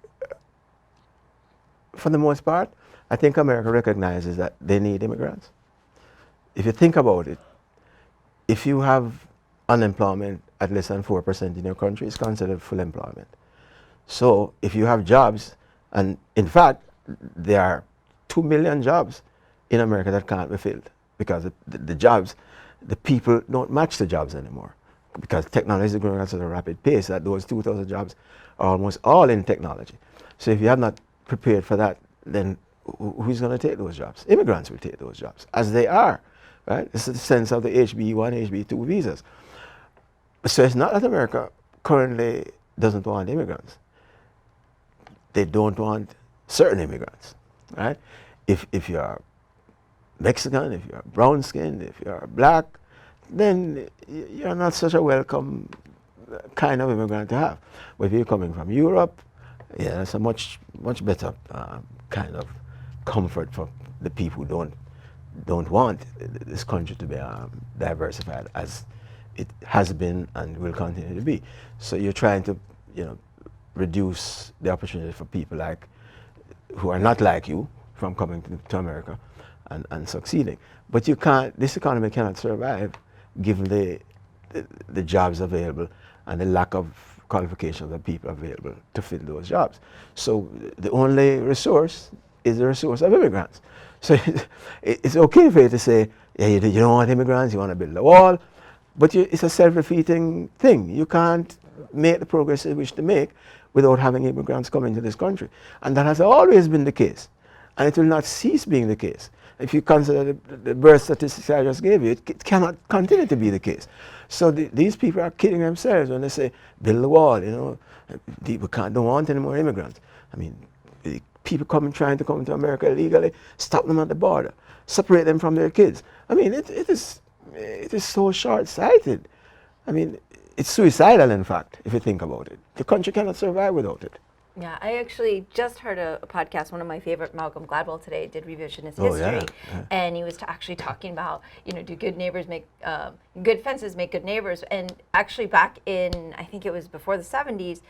B: for the most part, I think America recognizes that they need immigrants. If you think about it, if you have unemployment at less than 4% in your country, it's considered full employment. So if you have jobs, and in fact, there are 2 million jobs in America that can't be filled because the jobs, the people don't match the jobs anymore. Because technology is growing at such a rapid pace that those 2,000 jobs are almost all in technology. So if you have not prepared for that, then who's going to take those jobs? Immigrants will take those jobs, as they are, right? This is the sense of the HB1, HB2 visas. So it's not that America currently doesn't want immigrants. They don't want certain immigrants, right? If you're Mexican, if you're brown-skinned, if you're black, then you're not such a welcome kind of immigrant to have. But if you're coming from Europe, that's a much better kind of comfort for the people who don't want this country to be diversified as it has been and will continue to be. So you're trying to, reduce the opportunity for people who are not like you from coming to America and succeeding. But this economy cannot survive given the jobs available and the lack of qualifications of people available to fill those jobs. So the only resource is the resource of immigrants. So it's okay for you to say, you don't want immigrants, you want to build a wall, but it's a self-defeating thing. You can't make the progress you wish to make without having immigrants come into this country. And that has always been the case. And it will not cease being the case. If you consider the birth statistics I just gave you, it cannot continue to be the case. So these people are kidding themselves when they say, build a wall, people don't want any more immigrants. I mean, people trying to come to America illegally, stop them at the border, separate them from their kids. I mean, it is so short-sighted. I mean, it's suicidal, in fact, if you think about it. The country cannot survive without it.
A: Yeah, I actually just heard a podcast. One of my favorite, Malcolm Gladwell, today did revisionist history, and he was actually talking about, do good neighbors make good fences make good neighbors? And actually, back in, I think it was before the 70s,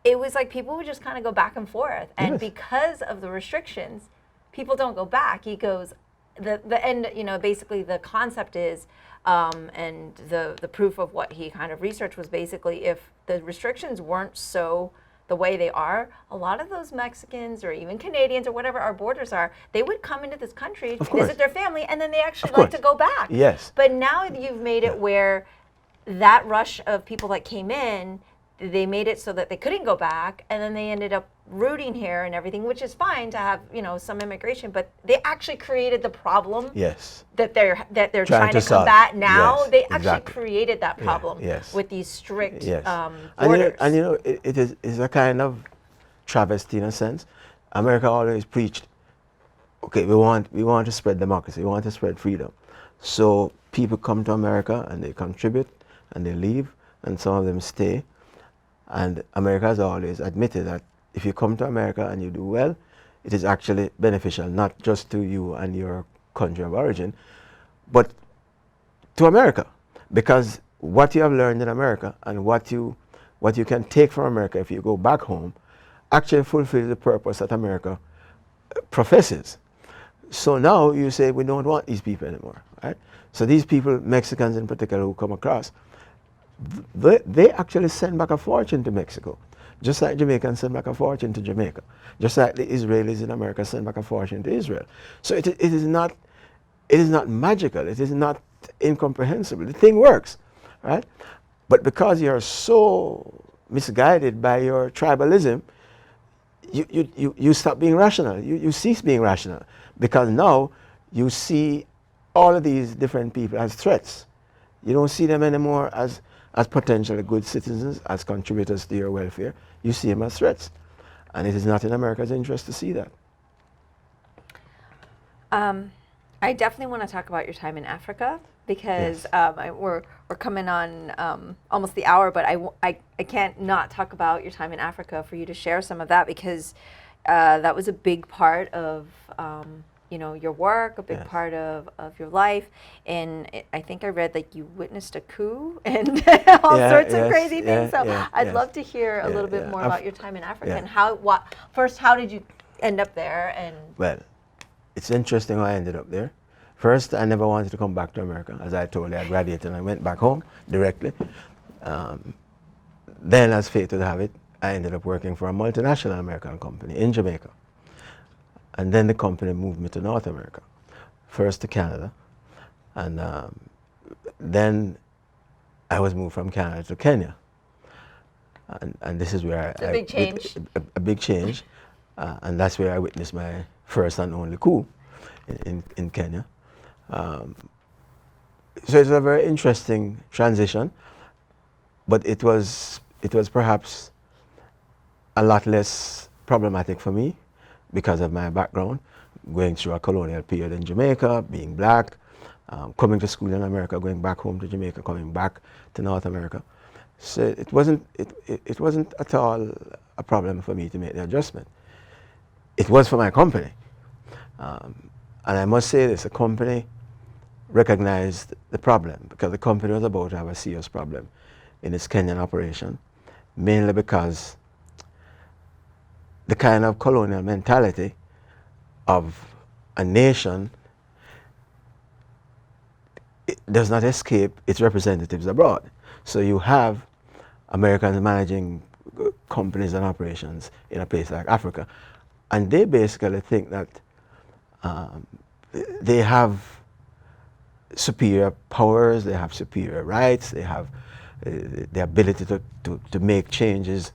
A: it was like people would just kind of go back and forth, and because of the restrictions, people don't go back. He goes, the end. Basically, the concept is, and the proof of what he kind of researched was basically if the restrictions weren't so the way they are, a lot of those Mexicans or even Canadians or whatever our borders are, they would come into this country, visit their family, and then they actually like to go back.
B: Yes.
A: But now you've made it where that rush of people that came in, they made it so that they couldn't go back, and then they ended up rooting here and everything, which is fine to have, you know, some immigration, but they actually created the problem that they're trying to combat now.
B: Yes,
A: they actually created that problem with these strict borders.
B: And you know, it is a kind of travesty in a sense. America always preached, okay, we want to spread democracy, we want to spread freedom. So people come to America and they contribute and they leave, and some of them stay. And America has always admitted that if you come to America and you do well, it is actually beneficial, not just to you and your country of origin, but to America. Because what you have learned in America and what you can take from America if you go back home actually fulfills the purpose that America professes. So now you say, we don't want these people anymore, right? So these people, Mexicans in particular, who come across, they actually send back a fortune to Mexico, just like Jamaicans send back a fortune to Jamaica, just like the Israelis in America send back a fortune to Israel. So it is not magical, it is not incomprehensible. The thing works, right? But because you're so misguided by your tribalism, you stop being rational, you cease being rational, because now you see all of these different people as threats. You don't see them anymore as potentially good citizens, as contributors to your welfare. You see them as threats. And it is not in America's interest to see that.
A: I definitely want to talk about your time in Africa, because we're coming on almost the hour, but I can't not talk about your time in Africa for you to share some of that, because that was a big part of you know, your work, a big part of your life. And I think I read like you witnessed a coup and all sorts of crazy things. So I'd love to hear a little bit more about your time in Africa and how did you end up there? And
B: well, it's interesting how I ended up there. First, I never wanted to come back to America. As I told you, I graduated and I went back home directly. Then, as fate would have it, I ended up working for a multinational American company in Jamaica. And then the company moved me to North America, first to Canada, and then I was moved from Canada to Kenya. And this is where
A: a big change.
B: A big change, and that's where I witnessed my first and only coup in Kenya. So it was a very interesting transition, but it was perhaps a lot less problematic for me, because of my background, going through a colonial period in Jamaica, being black, coming to school in America, going back home to Jamaica, coming back to North America. So it wasn't at all a problem for me to make the adjustment. It was for my company. And I must say this, the company recognized the problem, because the company was about to have a serious problem in its Kenyan operation, mainly because the kind of colonial mentality of a nation does not escape its representatives abroad. So you have Americans managing companies and operations in a place like Africa, and they basically think that they have superior powers, they have superior rights, they have the ability to make changes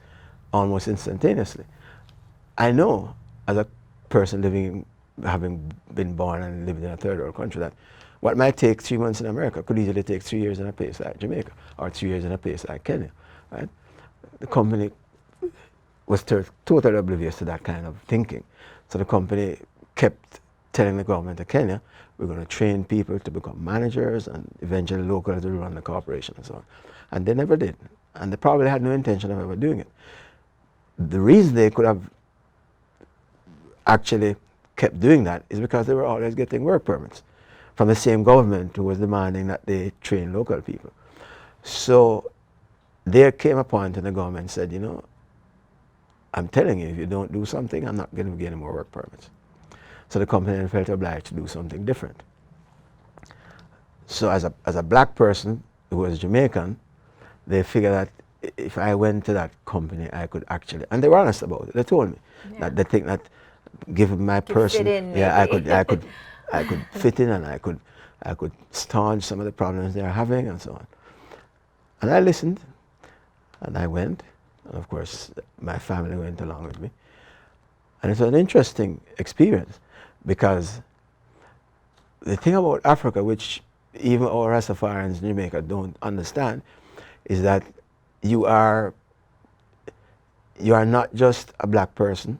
B: almost instantaneously. I know, as a person having been born and lived in a third world country, that what might take 3 months in America could easily take 3 years in a place like Jamaica, or 3 years in a place like Kenya, right? The company was totally oblivious to that kind of thinking. So the company kept telling the government of Kenya, we're going to train people to become managers and eventually locals to run the corporation and so on. And they never did. And they probably had no intention of ever doing it. The reason they could have actually kept doing that is because they were always getting work permits from the same government who was demanding that they train local people. So there came a point when the government said, you know, I'm telling you, if you don't do something, I'm not going to get any more work permits. So the company then felt obliged to do something different. So as a black person who was Jamaican, they figured that if I went to that company, I could actually, and they were honest about it. They told me that they think that given my person,
A: fit in,
B: yeah,
A: maybe.
B: I could fit in, and I could staunch some of the problems they're having and so on. And I listened, and I went, and of course my family went along with me. And it's an interesting experience, because the thing about Africa, which even our Rastafarians in Jamaica don't understand, is that you are not just a black person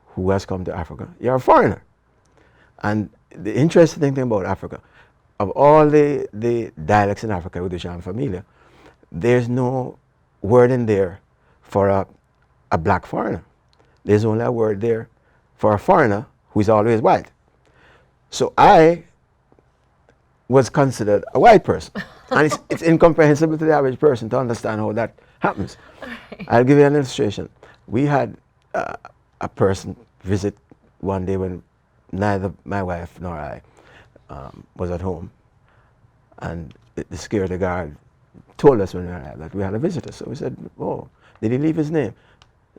B: who has come to Africa, you're a foreigner. And the interesting thing about Africa, of all the dialects in Africa with which I'm familiar, there's no word in there for a black foreigner. There's only a word there for a foreigner who is always white. So I was considered a white person. And it's incomprehensible to the average person to understand how that happens. Right. I'll give you an illustration. We had a person visit one day when neither my wife nor I was at home. And the security guard told us when we arrived that we had a visitor. So we said, oh, did he leave his name?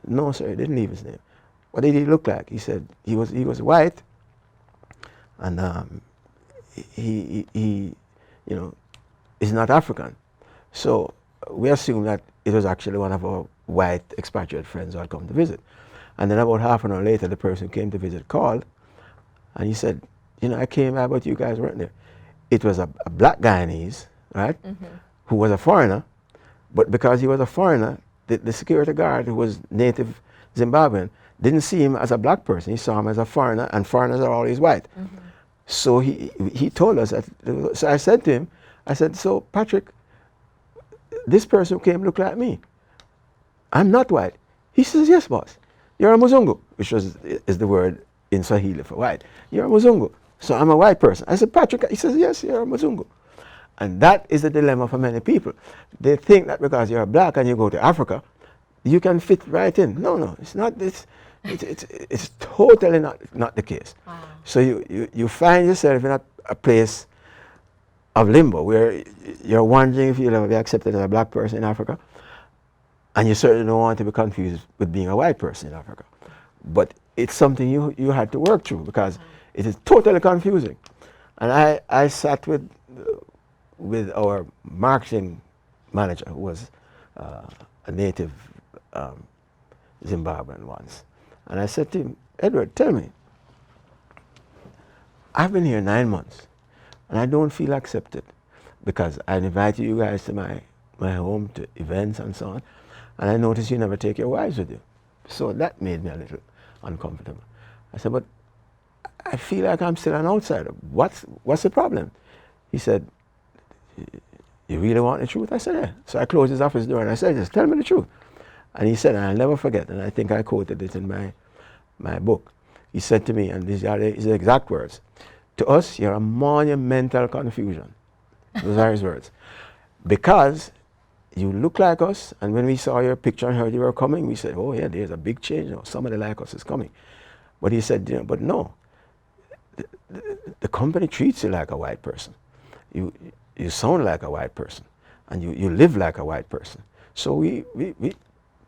B: No, sir, he didn't leave his name. What did he look like? He said he was white, and he you know, is not African. So we assumed that it was actually one of our white expatriate friends who had come to visit. And then about half an hour later, the person who came to visit called, and he said, you know, I came by, but you guys weren't there. It was a black Guyanese, right, who was a foreigner, but because he was a foreigner, the security guard, who was native Zimbabwean, didn't see him as a black person. He saw him as a foreigner, and foreigners are always white. So he told us that. So I said to him, I said, so Patrick, this person who came looked like me. I'm not white. He says, yes, boss. You're a Muzungu, which is the word in Swahili for white. You're a Muzungu. So I'm a white person. I said, Patrick, he says, yes, you're a Muzungu. And that is the dilemma for many people. They think that because you're black and you go to Africa, you can fit right in. No, it's not. It's totally not the case. Wow. So you find yourself in a place of limbo where you're wondering if you'll ever be accepted as a black person in Africa, and you certainly don't want to be confused with being a white person in Africa. But it's something you had to work through, because it is totally confusing. And I sat with our marketing manager, who was a native Zimbabwean once. And I said to him, Edward, tell me, I've been here 9 months and I don't feel accepted, because I invited you guys to my home, to events and so on, and I noticed you never take your wives with you. So that made me a little uncomfortable. I said, but I feel like I'm still an outsider. What's the problem? He said, you really want the truth? I said, yeah. So I closed his office door and I said, just tell me the truth. And he said, and I'll never forget, and I think I quoted it in my book. He said to me, and these are his exact words, to us, you're a monumental confusion. Those are his words. Because you look like us, and when we saw your picture and heard you were coming, we said, oh yeah, there's a big change now. Somebody like us is coming. But he said, you know, but no, the company treats you like a white person. You sound like a white person, and you live like a white person. So we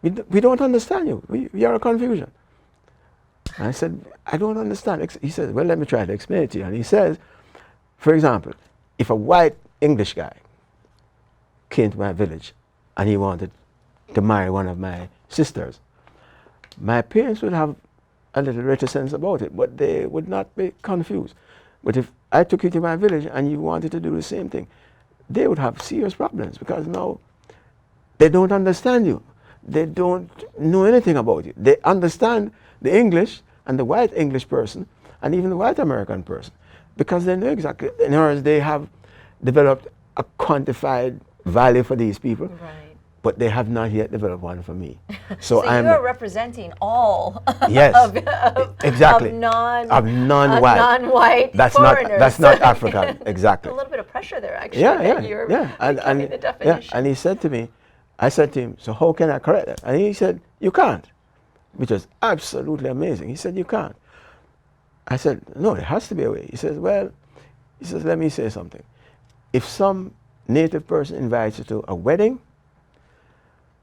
B: don't understand you. We are a confusion. And I said, I don't understand. He said, well, let me try to explain it to you. And he says, for example, if a white English guy came to my village and he wanted to marry one of my sisters, my parents would have a little reticence about it, but they would not be confused. But if I took you to my village and you wanted to do the same thing, they would have serious problems, because now they don't understand you. They don't know anything about you. They understand the English and the white English person and even the white American person, because they know exactly. In other words, they have developed a quantified value for these people, right, but they have not yet developed one for me.
A: So you're representing all
B: yes, exactly.
A: of
B: non-white.
A: foreigners.
B: That's not African, exactly.
A: A little bit of pressure there, actually.
B: Yeah. And
A: the definition.
B: Yeah, and he said to me, I said to him, so how can I correct that? And he said, you can't, which was absolutely amazing. He said, you can't. I said, no, there has to be a way. He says, well, let me say something. If some native person invites you to a wedding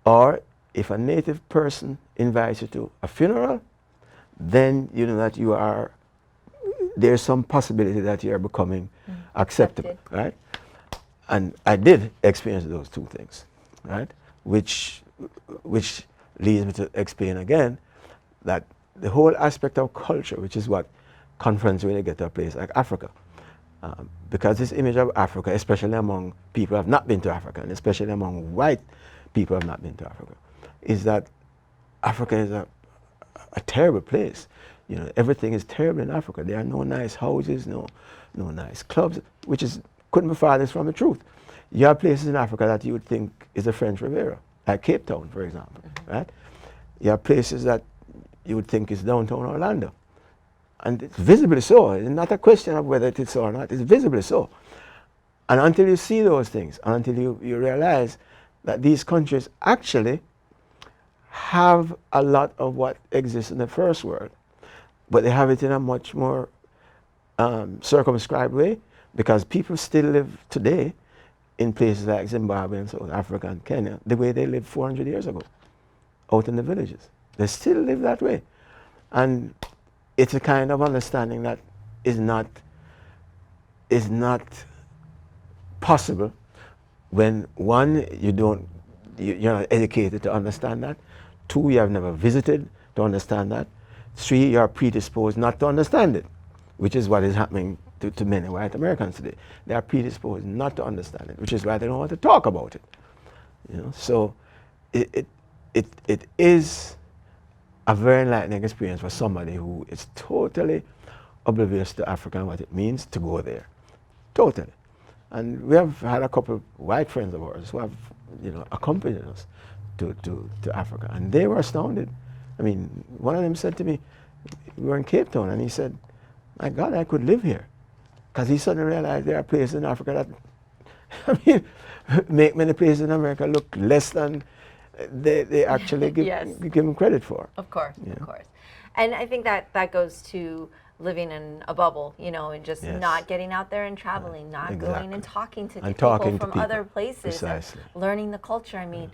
B: Or if a native person invites you to a funeral, then you know that you are, there's some possibility that you are becoming acceptable, right? And I did experience those two things, right? Which leads me to explain again that the whole aspect of culture, which is what confronts when you get to a place like Africa. Because this image of Africa, especially among people who have not been to Africa, and especially among white people who have not been to Africa, is that Africa is a terrible place. You know, everything is terrible in Africa. There are no nice houses, no nice clubs, which is couldn't be farthest from the truth. You have places in Africa that you would think is the French Riviera, like Cape Town, for example, right? You have places that you would think is downtown Orlando. And it's visibly so. It's not a question of whether it is so or not. It's visibly so. And until you see those things, and until you realize that these countries actually have a lot of what exists in the first world, but they have it in a much more circumscribed way, because people still live today in places like Zimbabwe and South Africa and Kenya the way they lived 400 years ago, out in the villages. They still live that way. And it's a kind of understanding that is not possible when, one, you're not educated to understand that. Two, you have never visited to understand that. Three, you are predisposed not to understand it, which is what is happening to many white Americans today. They are predisposed not to understand it, which is why they don't want to talk about it. You know, so it is a very enlightening experience for somebody who is totally oblivious to Africa and what it means to go there. Totally. And we have had a couple of white friends of ours who have, you know, accompanied us to Africa, and they were astounded. I mean, one of them said to me, we were in Cape Town, and he said, my God, I could live here. Because he suddenly realized there are places in Africa that, I mean, make many places in America look less than they actually give them credit for.
A: Of course, of course. And I think that goes to living in a bubble, you know, and just not getting out there and traveling, not going and talking to people from other places, and learning the culture. I mean,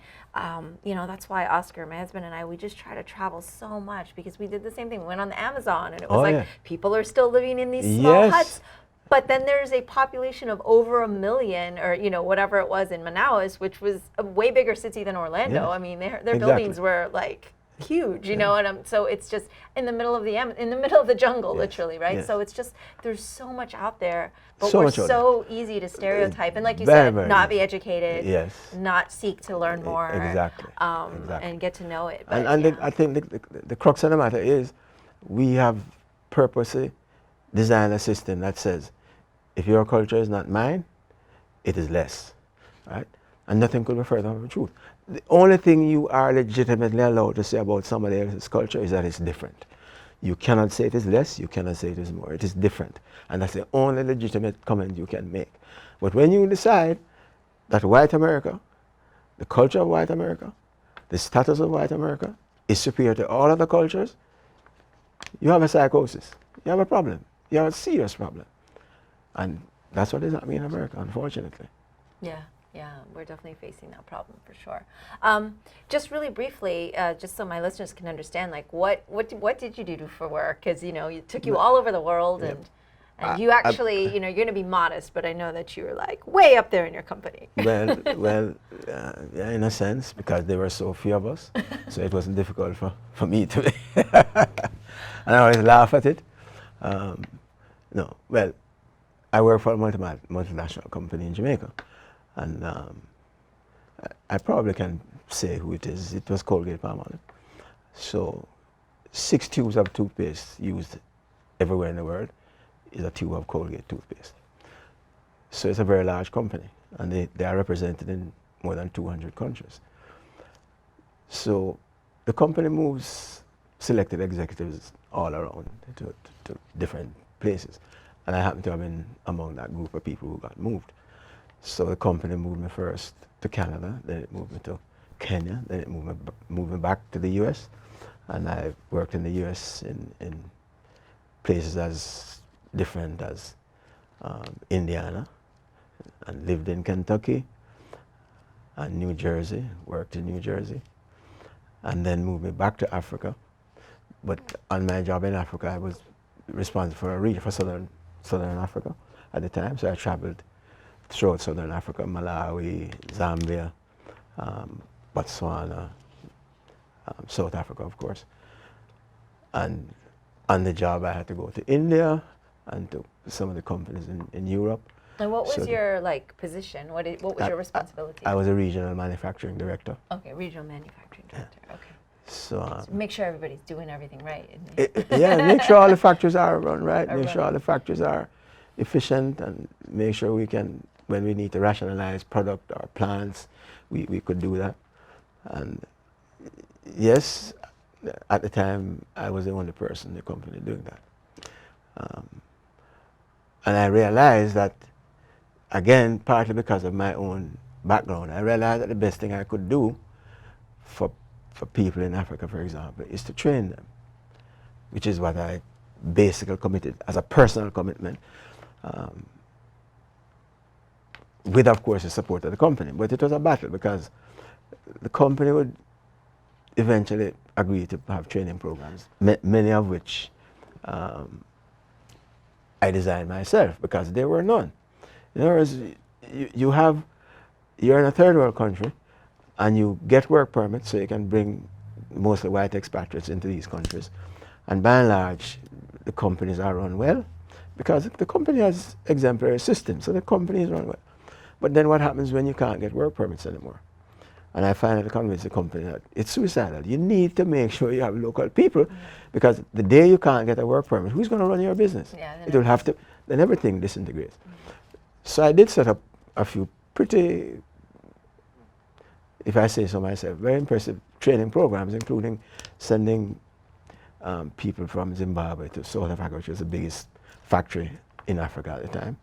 A: you know, that's why Oscar, my husband, and I, we just try to travel so much, because we did the same thing. We went on the Amazon, and it was people are still living in these small huts. But then there's a population of over 1 million, or, you know, whatever it was in Manaus, which was a way bigger city than Orlando. I mean, their buildings were like huge, you know, and so it's just in the middle of the jungle, literally, right? So it's just, there's so much out there, but we're so easy to stereotype, and like you said, not be educated, not seek to learn more, and get to know it. But,
B: and I think the crux of the matter is, we have purposely designed a system that says, if your culture is not mine, it is less, right? And nothing could be further from the truth. The only thing you are legitimately allowed to say about somebody else's culture is that it's different. You cannot say it is less, you cannot say it is more. It is different. And that's the only legitimate comment you can make. But when you decide that white America, the culture of white America, the status of white America is superior to all other cultures, you have a psychosis. You have a problem. You have a serious problem. And that's what is happening in America, unfortunately.
A: Yeah, we're definitely facing that problem for sure. Just really briefly, just so my listeners can understand, like what did you do for work? Because, you know, it took you all over the world, and you actually, you know, you're going to be modest, but I know that you were like way up there in your company.
B: Well, yeah, in a sense, because there were so few of us, so it wasn't difficult for me to be. And I always laugh at it. No, well, I work for a multinational company in Jamaica, and I probably can say who it is. It was Colgate-Palmolive. So 6 tubes of toothpaste used everywhere in the world is a tube of Colgate toothpaste. So it's a very large company, and they are represented in more than 200 countries. So the company moves selected executives all around to different places. And I happen to have been among that group of people who got moved. So the company moved me first to Canada, then it moved me to Kenya, then it moved me back to the US. And I worked in the US in places as different as Indiana, and lived in Kentucky, and New Jersey, worked in New Jersey, and then moved me back to Africa. But on my job in Africa, I was responsible for a region for Southern Africa at the time. So I traveled throughout Southern Africa, Malawi, Zambia, Botswana, South Africa, of course. And on the job, I had to go to India and to some of the companies in Europe.
A: And what was your position? What was your responsibility?
B: I was a regional manufacturing director.
A: Okay, regional manufacturing director. Okay.
B: So
A: make sure everybody's doing everything right.
B: Yeah, make sure all the factories are run right. Make sure all the factories are efficient, and make sure we can, when we need to rationalize product or plants, we could do that. And yes, at the time, I was the only person in the company doing that. And I realized that, again, partly because of my own background, I realized that the best thing I could do for people in Africa, for example, is to train them, which is what I basically committed as a personal commitment, with, of course, the support of the company. But it was a battle because the company would eventually agree to have training programs, many of which I designed myself because there were none. In other words, you're in a third world country and you get work permits so you can bring mostly white expatriates into these countries. And by and large, the companies are run well because the company has exemplary systems, so the company is run well. But then what happens when you can't get work permits anymore? And I finally convinced the company that it's suicidal. You need to make sure you have local people, because the day you can't get a work permit, who's going to run your business?
A: Yeah,
B: it will have to, then everything disintegrates. So I did set up a few pretty, if I say so myself, very impressive training programs, including sending people from Zimbabwe to South Africa, which was the biggest factory in Africa at the time,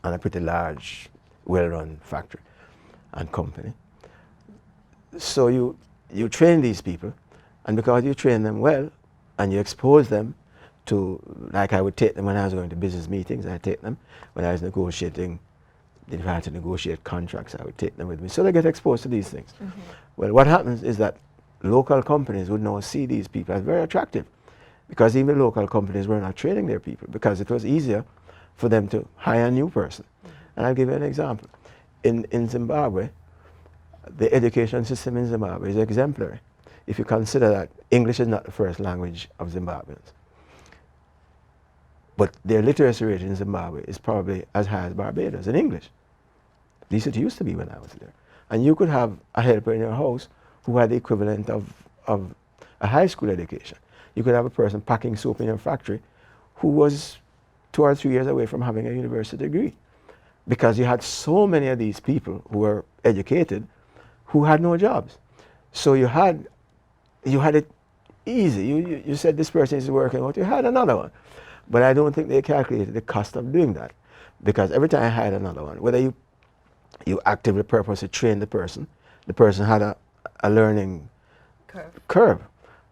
B: and a pretty large, well-run factory and company. So you train these people, and because you train them well and you expose them to, like I would take them when I was going to business meetings, I take them when I was negotiating, if I had to negotiate contracts, I would take them with me. So they get exposed to these things. Mm-hmm. Well, what happens is that local companies would now see these people as very attractive, because even local companies were not training their people because it was easier for them to hire a new person. Mm-hmm. And I'll give you an example. In Zimbabwe, the education system in Zimbabwe is exemplary. If you consider that English is not the first language of Zimbabweans, but their literacy rate in Zimbabwe is probably as high as Barbados in English. At least it used to be when I was there. And you could have a helper in your house who had the equivalent of a high school education. You could have a person packing soap in your factory who was 2 or 3 years away from having a university degree, because you had so many of these people who were educated who had no jobs. So you had it easy. You said this person is working out, you had another one. But I don't think they calculated the cost of doing that, because every time I had another one, whether you actively purposely train the person had a learning curve.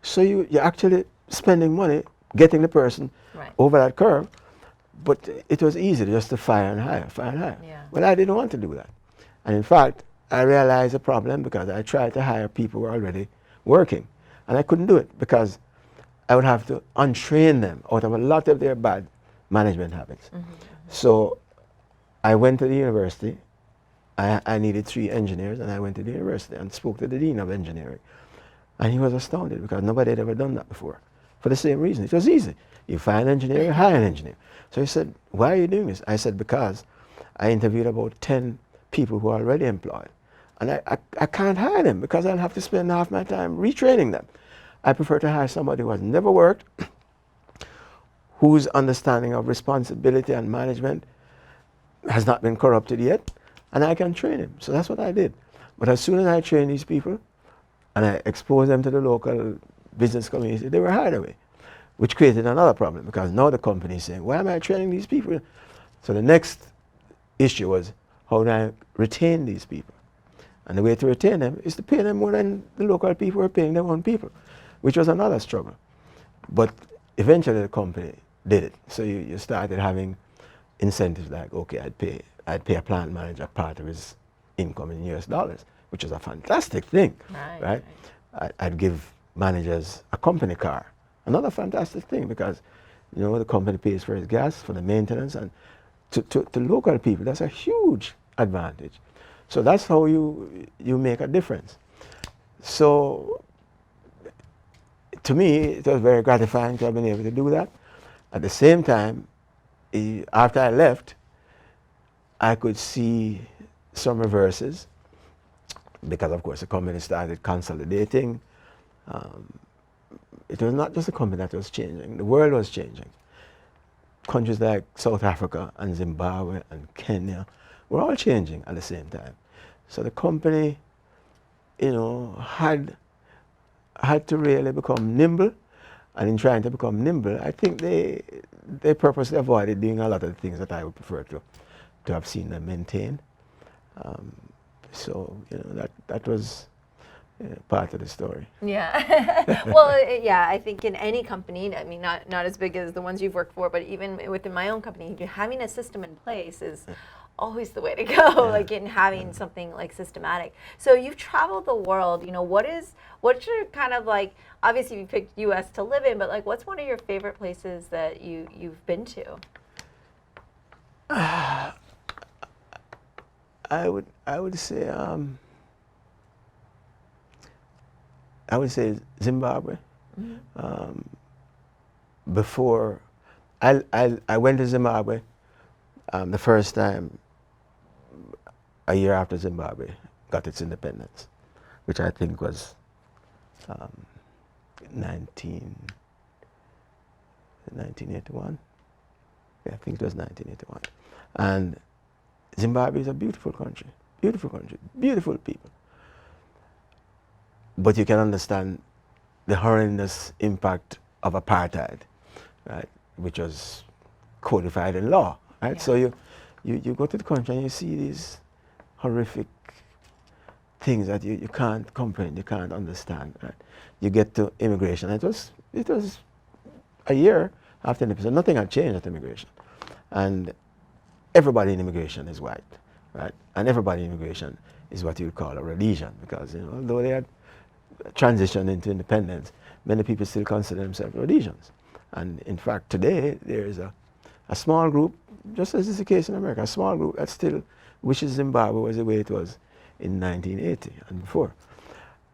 B: So you're actually spending money getting the person over that curve, but it was easy just to fire and hire. Yeah. Well, I didn't want to do that. And in fact, I realized the problem because I tried to hire people who were already working, and I couldn't do it because I would have to untrain them out of a lot of their bad management habits. Mm-hmm. So I went to the university. I needed 3 engineers, and I went to the university and spoke to the dean of engineering. And he was astounded because nobody had ever done that before. For the same reason, it was easy. You find an engineer, you hire an engineer. So he said, why are you doing this? I said, because I interviewed about 10 people who are already employed. And I can't hire them because I'll have to spend half my time retraining them. I prefer to hire somebody who has never worked, whose understanding of responsibility and management has not been corrupted yet, and I can train him. So that's what I did. But as soon as I trained these people and I exposed them to the local business community, they were hired away, which created another problem because now the company is saying, why am I training these people? So the next issue was, how do I retain these people? And the way to retain them is to pay them more than the local people were paying their own people, which was another struggle. But eventually the company did it. So you started having incentives like, okay, I'd pay a plant manager part of his income in US dollars, which is a fantastic thing,
A: Right.
B: right? I'd give managers a company car, another fantastic thing, because the company pays for its gas, for the maintenance, and to local people, that's a huge advantage. So that's how you make a difference. So to me, it was very gratifying to have been able to do that. At the same time, after I left, I could see some reverses because, of course, the company started consolidating. It was not just the company that was changing, the world was changing. Countries like South Africa and Zimbabwe and Kenya were all changing at the same time. So the company, had to really become nimble. And in trying to become nimble, I think they purposely avoided doing a lot of the things that I would prefer to have seen them maintain. So that was part of the story.
A: Yeah. Well, yeah, I think in any company, I mean, not as big as the ones you've worked for, but even within my own company, having a system in place is always the way to go, like in having something like systematic. So you've traveled the world, what's your kind of like, obviously you picked US to live in, but like what's one of your favorite places that you've been to?
B: I would say Zimbabwe.
A: Mm-hmm.
B: Before I went to Zimbabwe the first time a year after Zimbabwe got its independence, which I think was 1981. Yeah, I think it was 1981. And Zimbabwe is a beautiful country, beautiful people. But you can understand the horrendous impact of apartheid, right, which was codified in law, right? Yeah. So you go to the country and you see these horrific things that you can't comprehend, you can't understand, right? You get to immigration. It was a year after independence. Nothing had changed at immigration. And everybody in immigration is white, right? And everybody in immigration is what you would call a Rhodesian, because although they had transitioned into independence, many people still consider themselves Rhodesians. And in fact, today there is a small group, just as is the case in America, a small group that still wishes Zimbabwe was the way it was in 1980 and before.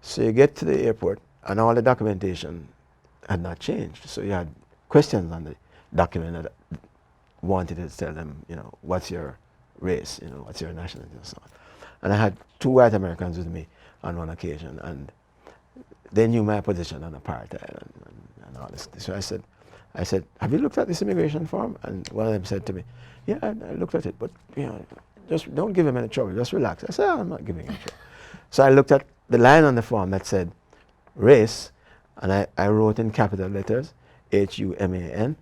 B: So you get to the airport and all the documentation had not changed. So you had questions on the document that wanted to tell them, what's your race, what's your nationality and so on. And I had 2 white Americans with me on one occasion, and they knew my position on apartheid and all this. So I said, have you looked at this immigration form? And one of them said to me, yeah, I looked at it, but just don't give him any trouble, just relax. I said, I'm not giving him trouble. So I looked at the line on the form that said race, and I wrote in capital letters, HUMAN,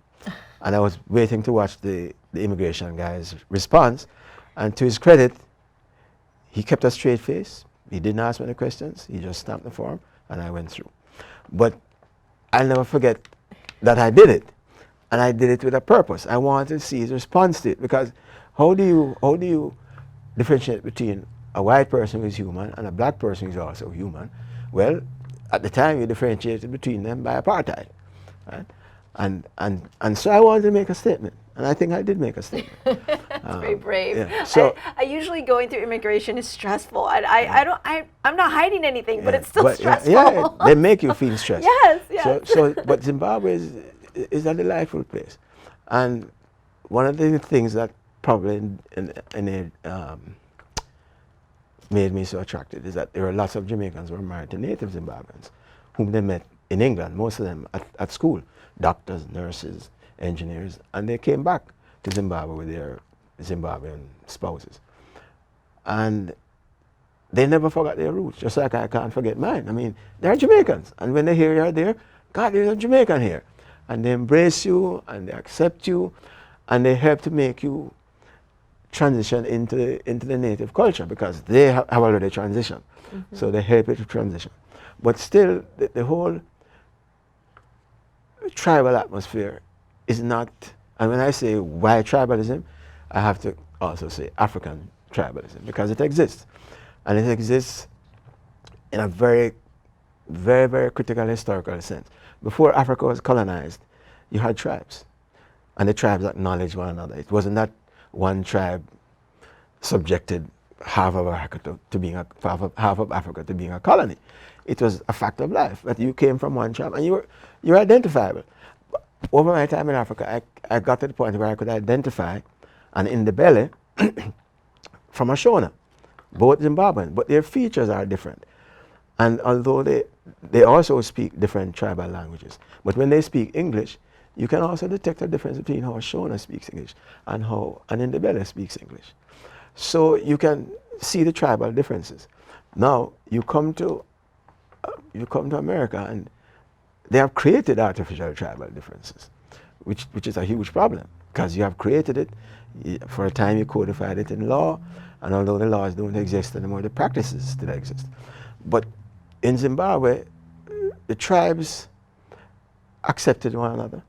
B: and I was waiting to watch the immigration guy's response. And to his credit, he kept a straight face. He didn't ask me any questions. He just stamped the form, and I went through. But I'll never forget that I did it, and I did it with a purpose. I wanted to see his response to it, because how do you differentiate between a white person who is human and a black person who is also human? Well, at the time you differentiated between them by apartheid, right? And so I wanted to make a statement, and I think I did make a statement.
A: That's very brave.
B: Yeah. So
A: I usually going through immigration is stressful. I'm not hiding anything, but it's still stressful.
B: Yeah, they make you feel stressed.
A: Yes.
B: But Zimbabwe is a delightful place, and one of the things that probably made me so attracted is that there are lots of Jamaicans who are married to native Zimbabweans, whom they met in England, most of them at school, doctors, nurses, engineers, and they came back to Zimbabwe with their Zimbabwean spouses. And they never forgot their roots, just like I can't forget mine. I mean, they're Jamaicans, and when they hear you're there, God, there's a Jamaican here. And they embrace you, and they accept you, and they help to make you transition into the native culture, because they have already transitioned. Mm-hmm. So they help you to transition. But still, the whole tribal atmosphere is not, and when I say why tribalism, I have to also say African tribalism because it exists. And it exists in a very, very, very critical historical sense. Before Africa was colonized, you had tribes. And the tribes acknowledged one another. It wasn't that one tribe subjected half of Africa to being half of Africa to being a colony. It was a fact of life that you came from one tribe and you're identifiable. Over my time in Africa, I got to the point where I could identify an Indebele from a Shona, both Zimbabwean, but their features are different. And although they also speak different tribal languages, but when they speak English, you can also detect a difference between how a Shona speaks English and how an Indebele speaks English. So you can see the tribal differences. Now you come to America and they have created artificial tribal differences, which is a huge problem because you have created it. For a time you codified it in law, and although the laws don't exist anymore, the practices still exist. But in Zimbabwe, the tribes accepted one another.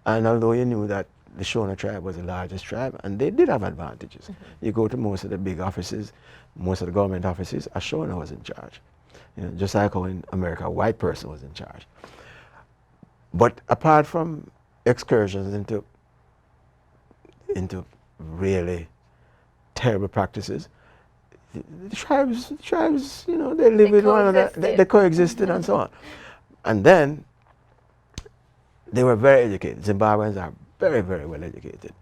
B: And although you knew that the Shona tribe was the largest tribe, and they did have advantages. Mm-hmm. You go to most of the big offices, most of the government offices, a Shona was in charge. You know, just like how in America, a white person was in charge. But apart from excursions into really terrible practices, the tribes, you know, they live with one another, they coexisted and so on. And then they were very educated. Zimbabweans are very, very well educated.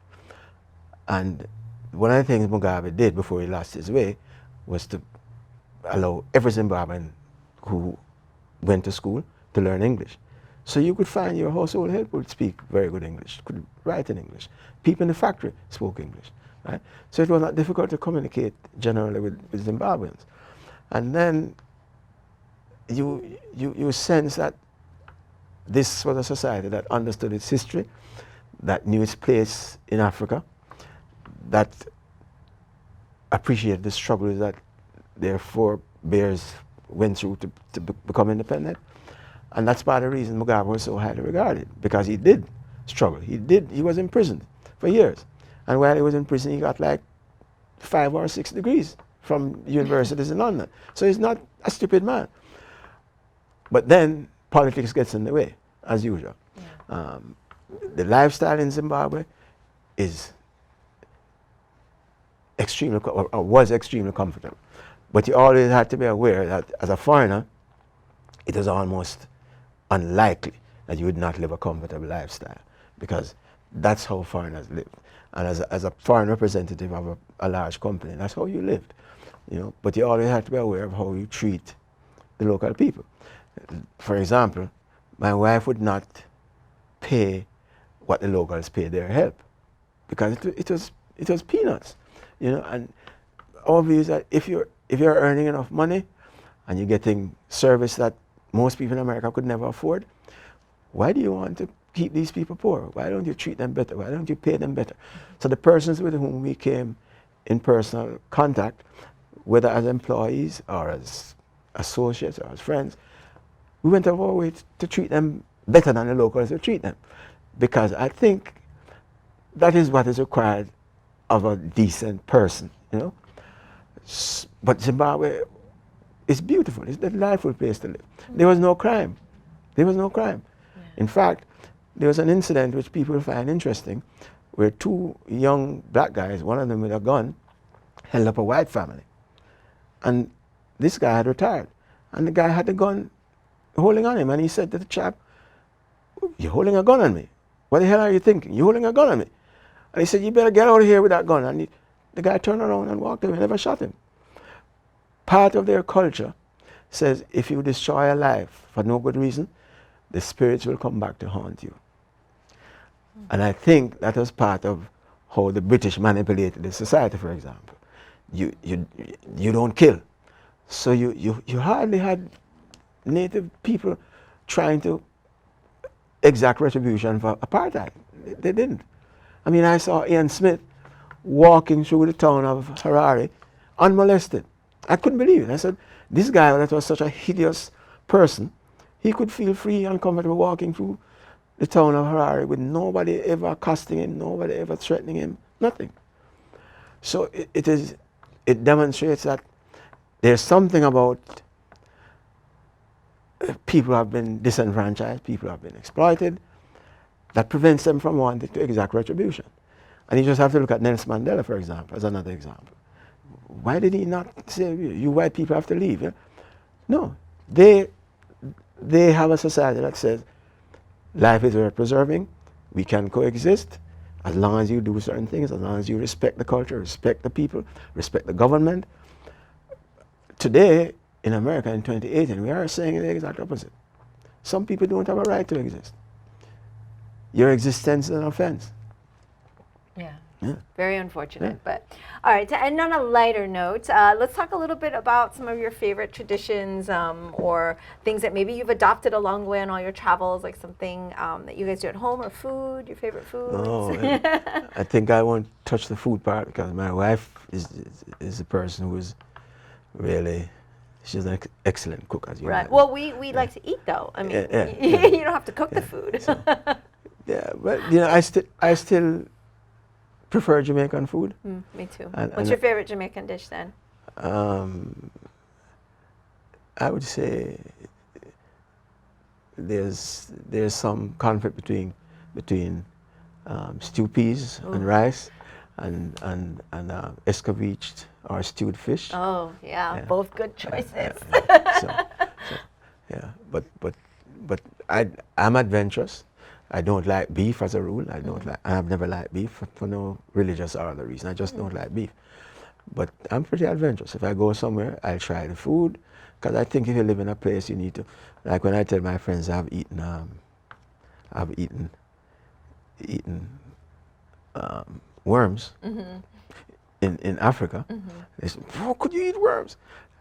B: And one of the things Mugabe did before he lost his way was to allow every Zimbabwean who went to school to learn English. So you could find your household help would speak very good English, could write in English. People in the factory spoke English, right? So it was not difficult to communicate generally with Zimbabweans. And then you sense that this was a society that understood its history, that knew its place in Africa, that appreciated the struggles that their forebears went through to become independent. And that's part of the reason Mugabe was so highly regarded, because he did struggle. He was imprisoned for years. And while he was in prison, he got like 5 or 6 degrees from universities in London. So he's not a stupid man. But then politics gets in the way, as usual. Yeah. The lifestyle in Zimbabwe is extremely, or was extremely comfortable. But you always had to be aware that as a foreigner, it is almost unlikely that you would not live a comfortable lifestyle, because that's how foreigners live. And as a foreign representative of a large company, that's how you lived. You know? But you always have to be aware of how you treat the local people. For example, my wife would not pay what the locals pay their help, because it was peanuts. You know, and our view is that if you're earning enough money and you're getting service that most people in America could never afford, why do you want to keep these people poor? Why don't you treat them better? Why don't you pay them better? So the persons with whom we came in personal contact, whether as employees or as associates or as friends, we went out of our way to treat them better than the locals would treat them. Because I think that is what is required of a decent person, you know. But Zimbabwe is beautiful. It's a delightful place to live. There was no crime. There was no crime. Yeah. In fact, there was an incident which people find interesting, where 2 young black guys, one of them with a gun, held up a white family. And this guy had retired. And the guy had the gun holding on him. And he said to the chap, "You're holding a gun on me. What the hell are you thinking? You're holding a gun on me." And he said, "You better get out of here with that gun." And the guy turned around and walked away, never shot him. Part of their culture says if you destroy a life for no good reason, the spirits will come back to haunt you. And I think that was part of how the British manipulated the society, for example. You don't kill. So you hardly had native people trying to exact retribution for apartheid. They didn't. I mean, I saw Ian Smith walking through the town of Harare unmolested. I couldn't believe it. I said, this guy that was such a hideous person, he could feel free and comfortable walking through the town of Harare with nobody ever accosting him, nobody ever threatening him, nothing. So it is it demonstrates that there's something about people who have been disenfranchised, people who have been exploited, that prevents them from wanting to exact retribution. And you just have to look at Nelson Mandela, for example, as another example. Why did he not say, you white people have to leave? Yeah? No, they have a society that says, life is worth preserving, we can coexist, as long as you do certain things, as long as you respect the culture, respect the people, respect the government. Today, in America in 2018, we are saying the exact opposite. Some people don't have a right to exist. Your existence is an offense.
A: Yeah.
B: Yeah.
A: Very unfortunate. But all right, to end on a lighter note, let's talk a little bit about some of your favorite traditions or things that maybe you've adopted along the way on all your travels, like something that you guys do at home, or food, your favorite foods.
B: No, I think I won't touch the food part because my wife is a person who is really, she's an excellent cook, as you know.
A: Right. Well, we like to eat, though. I mean, you don't have to cook the food.
B: So, yeah, but you know, I still prefer Jamaican food.
A: Me too.
B: And
A: What's your favorite Jamaican dish then?
B: I would say there's some conflict between stew peas and rice and escabeche or stewed fish.
A: Oh yeah, both good choices.
B: Yeah, but I'm adventurous. I don't like beef as a rule. I've never liked beef for no religious or other reason. I just don't like beef. But I'm pretty adventurous. If I go somewhere, I'll try the food. Because I think if you live in a place, you need to, like when I tell my friends I've eaten worms in Africa, they said, "How could you eat worms?"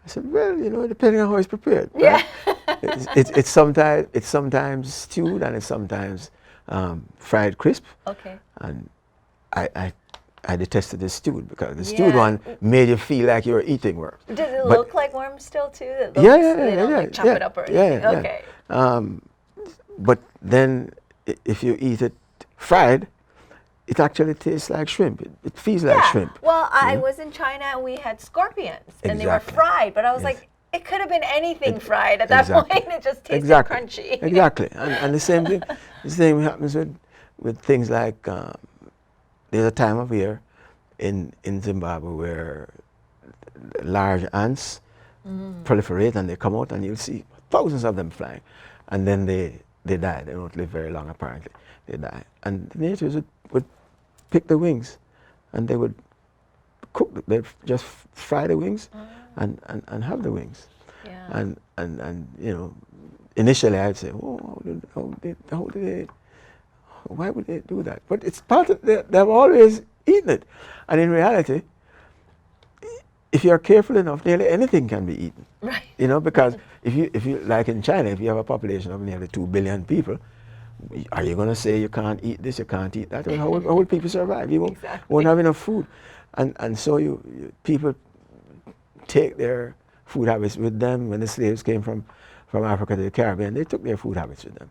B: I said, "Well, you know, depending on how it's prepared. Right? Yeah. it's sometimes stewed and it's sometimes fried crisp. Okay. And I detested the stewed because the stewed one made you feel like you were eating worms.
A: Does it look like worms still too?
B: They don't
A: like chop it up or anything? Okay.
B: But then if you eat it fried, it actually tastes like shrimp. It feels like shrimp.
A: Well, I was in China and we had scorpions and they were fried, but I was like, it could have been anything fried at that point. It just tasted crunchy.
B: Exactly. And the same thing happens with things like, there's a time of year in Zimbabwe where large ants proliferate and they come out and you'll see thousands of them flying. And then they die. They don't live very long apparently. They die. And the natives would pick the wings and they would cook, they'd just fry the wings and have the wings. Yeah. And you know, initially I'd say, oh, why would they do that? But it's part of, they've always eaten it. And in reality, if you're careful enough, nearly anything can be eaten. Right. You know, because if you like in China, if you have a population of nearly 2 billion people, are you going to say you can't eat this, you can't eat that? How will people survive? You won't have enough food. And so people take their food habits with them. When the slaves came from Africa to the Caribbean, they took their food habits with them.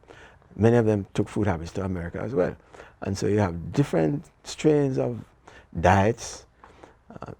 B: Many of them took food habits to America as well. And so you have different strains of diets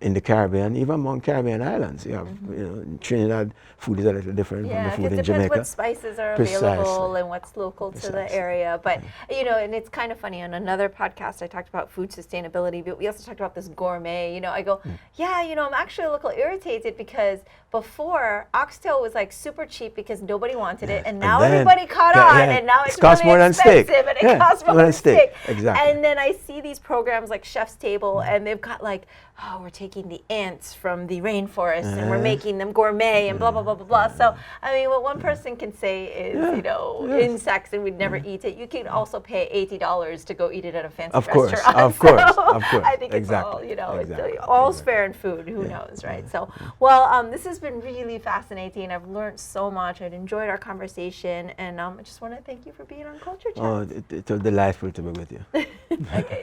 B: in the Caribbean, even among Caribbean islands. You have, you know, in Trinidad, food is a little different from the food in Jamaica.
A: What spices are available and what's local to the area. But, you know, and it's kind of funny. On another podcast, I talked about food sustainability, but we also talked about this gourmet. You know, I go, yeah, you know, I'm actually a little irritated because before, oxtail was like super cheap because nobody wanted it, and now everybody caught on, and now it's really expensive, and it costs more than steak. Exactly. And then I see these programs like Chef's Table, and they've got like, oh, we're taking the ants from the rainforest, and we're making them gourmet, and blah, blah, blah, blah, blah. So, I mean, what one person can say is, you know, insects, and we'd never eat it. You can also pay $80 to go eat it at a fancy restaurant.
B: Of course.
A: I think it's all, you know, all's fair in food. Who knows, right? So, well, this has been really fascinating. I've learned so much. I've enjoyed our conversation, and I just want to thank you for being on Culture Chat.
B: Oh, it was delightful to be with you.
A: Okay,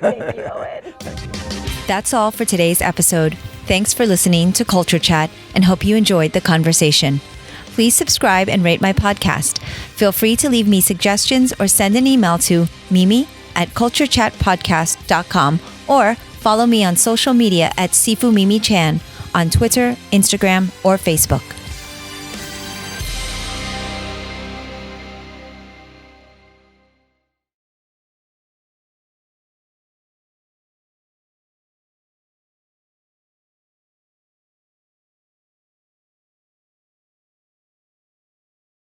A: thank you, Owen.
B: Thank you.
A: That's all for today's episode. Thanks for listening to Culture Chat, and hope you enjoyed the conversation. Please subscribe and rate my podcast. Feel free to leave me suggestions or send an email to mimi@culturechatpodcast.com or follow me on social media at Sifu Mimi Chan on Twitter, Instagram, or Facebook.